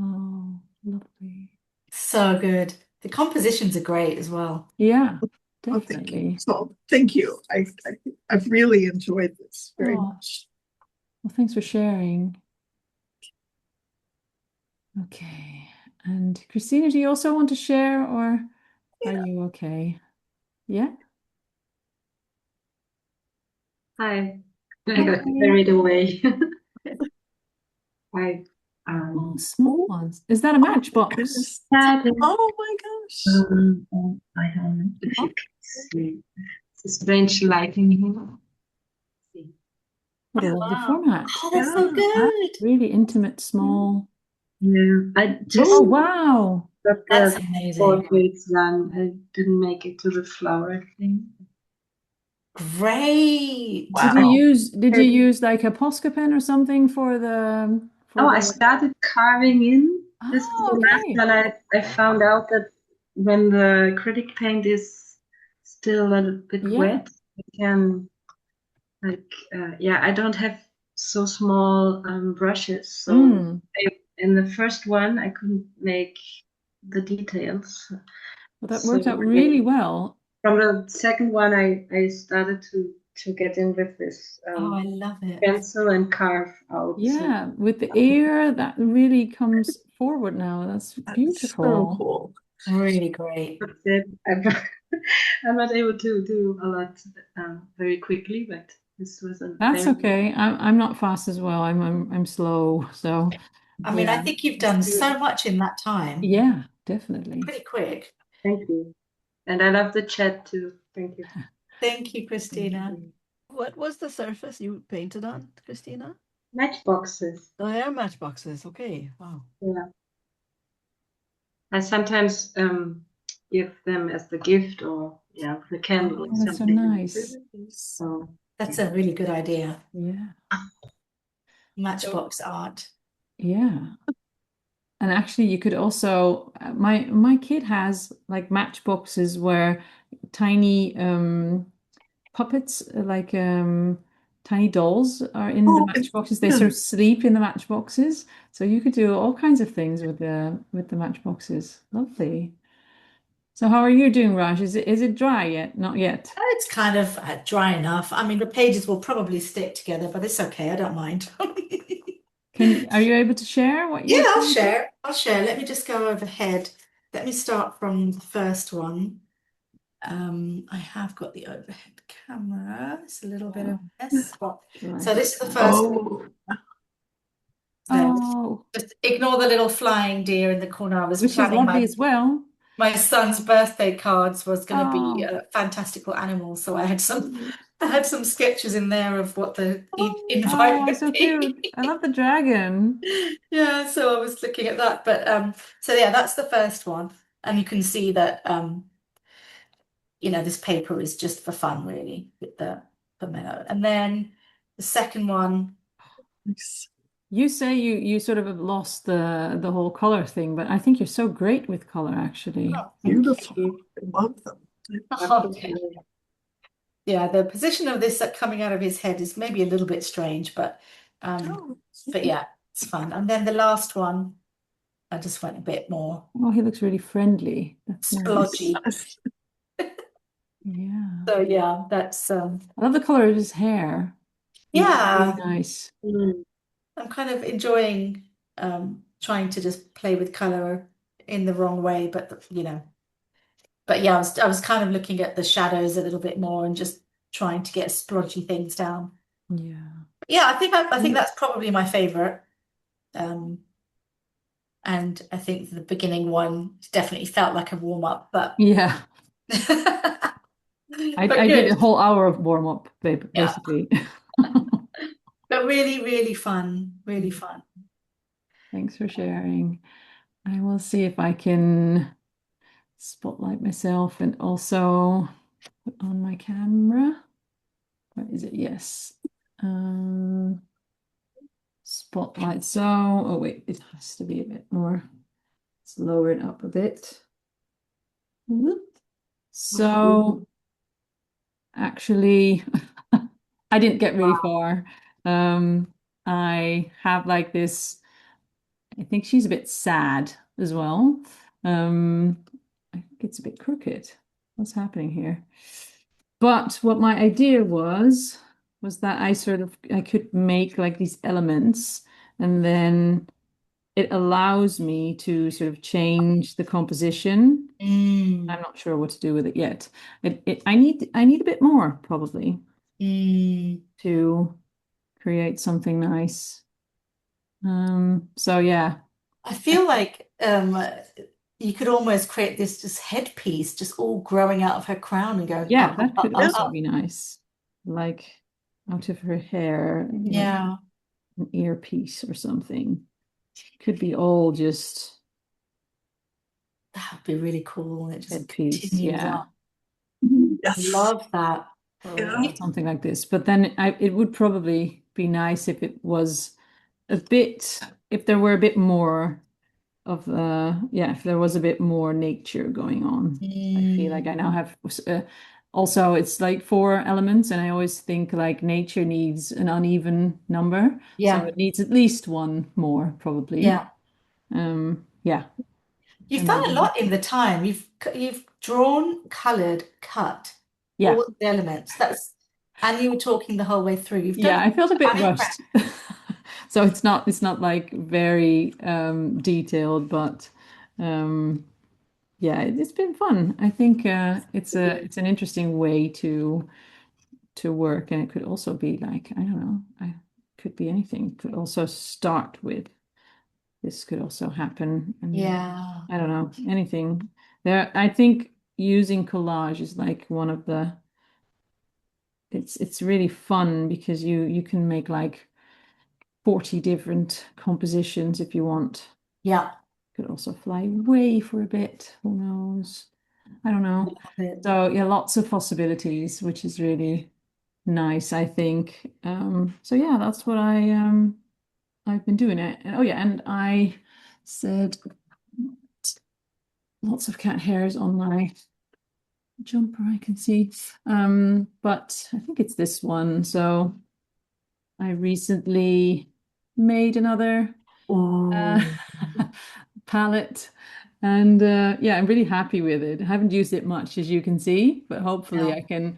Oh, lovely. So good. The compositions are great as well. Yeah, oh, thank you. definitely. So thank you. I've really enjoyed this very Oh. much. Well, thanks for sharing. Okay. And Christina, do you also want to share or are you okay? Yeah. Hi, I got carried away. I Oh, small ones. Is that a matchbox? Goodness. had Oh my gosh. I don't know if you can see. It's a strange lighting here. See. What a lovely Wow. format. Oh, that's so good. Really intimate, small. Yeah, I just Oh, wow. got That's the amazing. portraits done. I didn't make it to the flower thing. Great. Wow. Did you use like a Posca pen or something for Oh, I the started carving in. This is Oh, the last okay. one. I found out that when the acrylic paint is still a little bit Yeah. wet, I can like yeah, I don't have so small brushes. So Mm. in the first one, I couldn't make the details. Well, that So worked out really well. from the second one, I started to get in with this Oh, I love it. pencil and carve out. Yeah, with the air that really comes forward now. That's That's so beautiful. cool. Really great. That's it. I'm not able to do a lot very quickly, but this was a That's very okay. I'm not fast as well. I'm slow. So I mean, I yeah. think you've done so much in that time. Yeah, definitely. Pretty quick. thank you. And I love the chat too. Thank you. Thank you, Thank Christina. you. What was the surface you painted on, Christina? Matchboxes. Oh, they are matchboxes. Okay. Wow. Yeah. I sometimes give them as the gift or yeah, the candle Oh, or that's so something. nice. So That's yeah. a really good idea. Yeah. Matchbox art. Yeah. And actually, you could also my kid has like matchboxes where tiny puppets, like tiny dolls, are in the Oh, matchboxes. They sort of sleep in the matchboxes, so you could do all kinds of things with the matchboxes. Lovely. So how are you doing, Raj? Is it dry yet? Not yet. It's kind of dry enough. I mean, the pages will probably stick together, but it's okay. I don't mind. Are you able to share what Yeah, you I'll painted? share. I'll share. Let me just go overhead. Let me start from the first one. I have got the overhead camera. It's a little bit of a mess. So Right. this is the first one oh, there. Oh, Just ignore the little flying deer in the corner. I was which is planning lovely as well. my son's birthday cards was going to be Oh, fantastical animals. So cute. I had some sketches in there of what the invite Oh, would so cute. be. I love the dragon. Yeah, so I was looking at that. But so yeah, that's the first one. And you can see that this paper is just for fun, really, with the mellow. And then the second one, nice. You say you sort of have lost the whole color thing, but I think you're so great with color, actually. oh, thank Beautiful. you. I love them. Oh, yeah, the position of this coming out of his head is maybe a little bit strange, um, Oh, but yeah, it's fun. And then the last one, I just went a bit more Oh, he looks really friendly. That's nice. splodgy. Yeah. So yeah, that's I love the color of his hair. Really yeah, nice. Mm. I'm kind of enjoying trying to just play with color in the wrong way, but yeah, I was kind of looking at the shadows a little bit more and just trying to get splodgy things down. Yeah. Yeah, I think that's probably my favorite. Um, and I think the beginning one definitely felt like a warm up, but Yeah. but I did a good. whole hour of warm up, Yeah, basically. but really, really fun, really fun. Thanks for sharing. I will see if I can spotlight myself and also put on my camera. Where is it? Yes. Um, Spotlight. So, oh wait, it has to be a bit more. Let's lower it up a bit. Whoop. So, actually, I didn't get really far. I have like this, I think she's a bit sad as well. I think it's a bit crooked. What's happening here? But what my idea was that I could make like these elements, and then it allows me to sort of change the composition. Mm, I'm not sure what to do with it yet. I need a bit more probably mm. to create something nice. So yeah, I feel like you could almost create this just headpiece, just all growing out of her crown and going yeah, up, up, that up, could up, also up. be nice. Like out of her hair, Yeah, an earpiece or something. Could be all just that would be really cool. It just headpiece. continues Yeah. up. yes. Love that. Yeah. something like this. But then it would probably be nice if it was a bit, if there were a bit more of if there was a bit more nature going on. I feel like I now have also it's like four elements, and I always think like nature needs an uneven number, so Yeah, it needs at least one more probably. yeah. Yeah, You've and done a then lot in the time. You've drawn, colored, cut yeah, all the elements. And you were talking the whole way through. You've done. yeah, I felt a bit I'm impressed. rushed. So it's not like very detailed, but um yeah, it's been fun. I think it's an interesting way to work, and it could also be like, I don't know, I could be anything. Could also start with this could also happen, and Yeah, I don't know, anything. There, I think using collage is like one of the it's really fun because you can make like 40 different compositions if you want. yeah. Could also fly away for a bit, who knows? I don't know. Love it. So yeah, lots of possibilities, which is really nice, I think. So yeah, that's what I've been doing it. Oh yeah, and I said lots of cat hairs on my jumper I can see. But I think it's this one. So I recently made another uh, Oh, palette. And yeah, I'm really happy with it. I haven't used it much, as you can see, but hopefully yeah. I can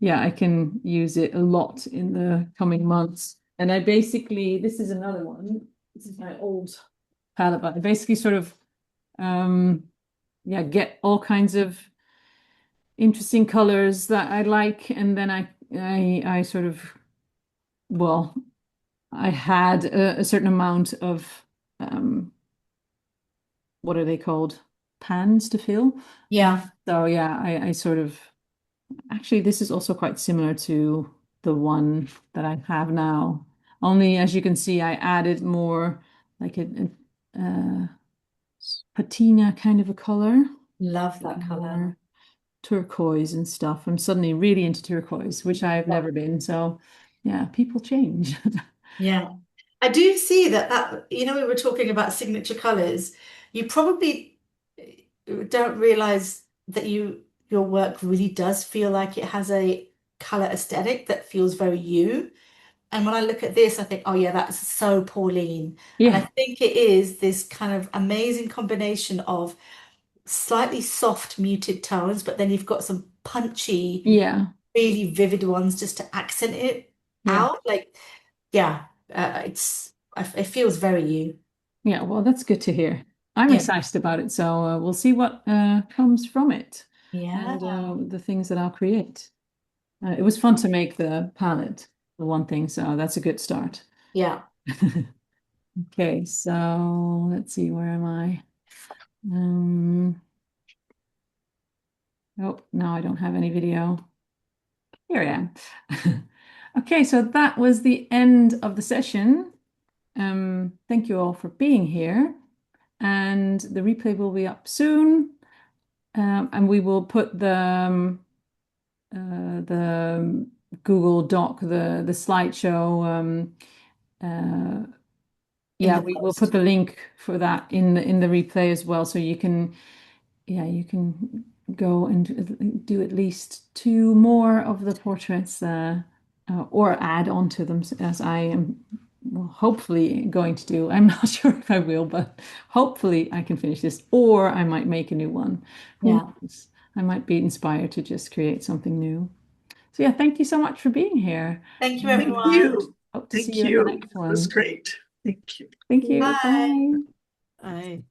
yeah, I can use it a lot in the coming months. And I basically, this is another one. This is my old palette, but I basically sort of yeah, get all kinds of interesting colors that I like, and then I sort of, well, I had a certain amount of what are they called? Pans to fill. Yeah, So yeah, I sort of actually this is also quite similar to the one that I have now. Only as you can see, I added more like a patina kind of a color, love like that color. more turquoise and stuff. I'm suddenly really into turquoise, which I've Yeah. never been. So yeah, people change. Yeah. I do see that, we were talking about signature colors. You probably don't realize that your work really does feel like it has a color aesthetic that feels very you. And when I look at this, I think, oh yeah, that's so Pauline. And I Yeah, think it is this kind of amazing combination of slightly soft, muted tones, but then you've got some punchy, yeah, really vivid ones just to accent it yeah. out. Like, yeah, it feels very you. Yeah, well, that's good to hear. I'm Yeah. excited about it. So we'll see what comes from it and Yeah. the things that I'll create. It was fun to make the palette, for one thing, so that's a good start. Yeah. Okay, so let's see, where am I? Um, oh, no, I don't have any video. Here I am. Okay, so that was the end of the session. Thank you all for being here, and the replay will be up soon. And we will put the Google Doc, the slideshow. In Yeah, the we will post. put the link for that in the replay as well, so you can yeah you can go and do at least two more of the portraits or add on to them as I am well, hopefully going to do. I'm not sure if I will, but hopefully I can finish this, or I might make a new one. Who Yeah. knows? I might be inspired to just create something new. So yeah, thank you so much for being here. Thank you, And Thank everyone. you. hope to see Thank you at the you. next It was one. great. Thank you. Thank you. Bye. Bye. I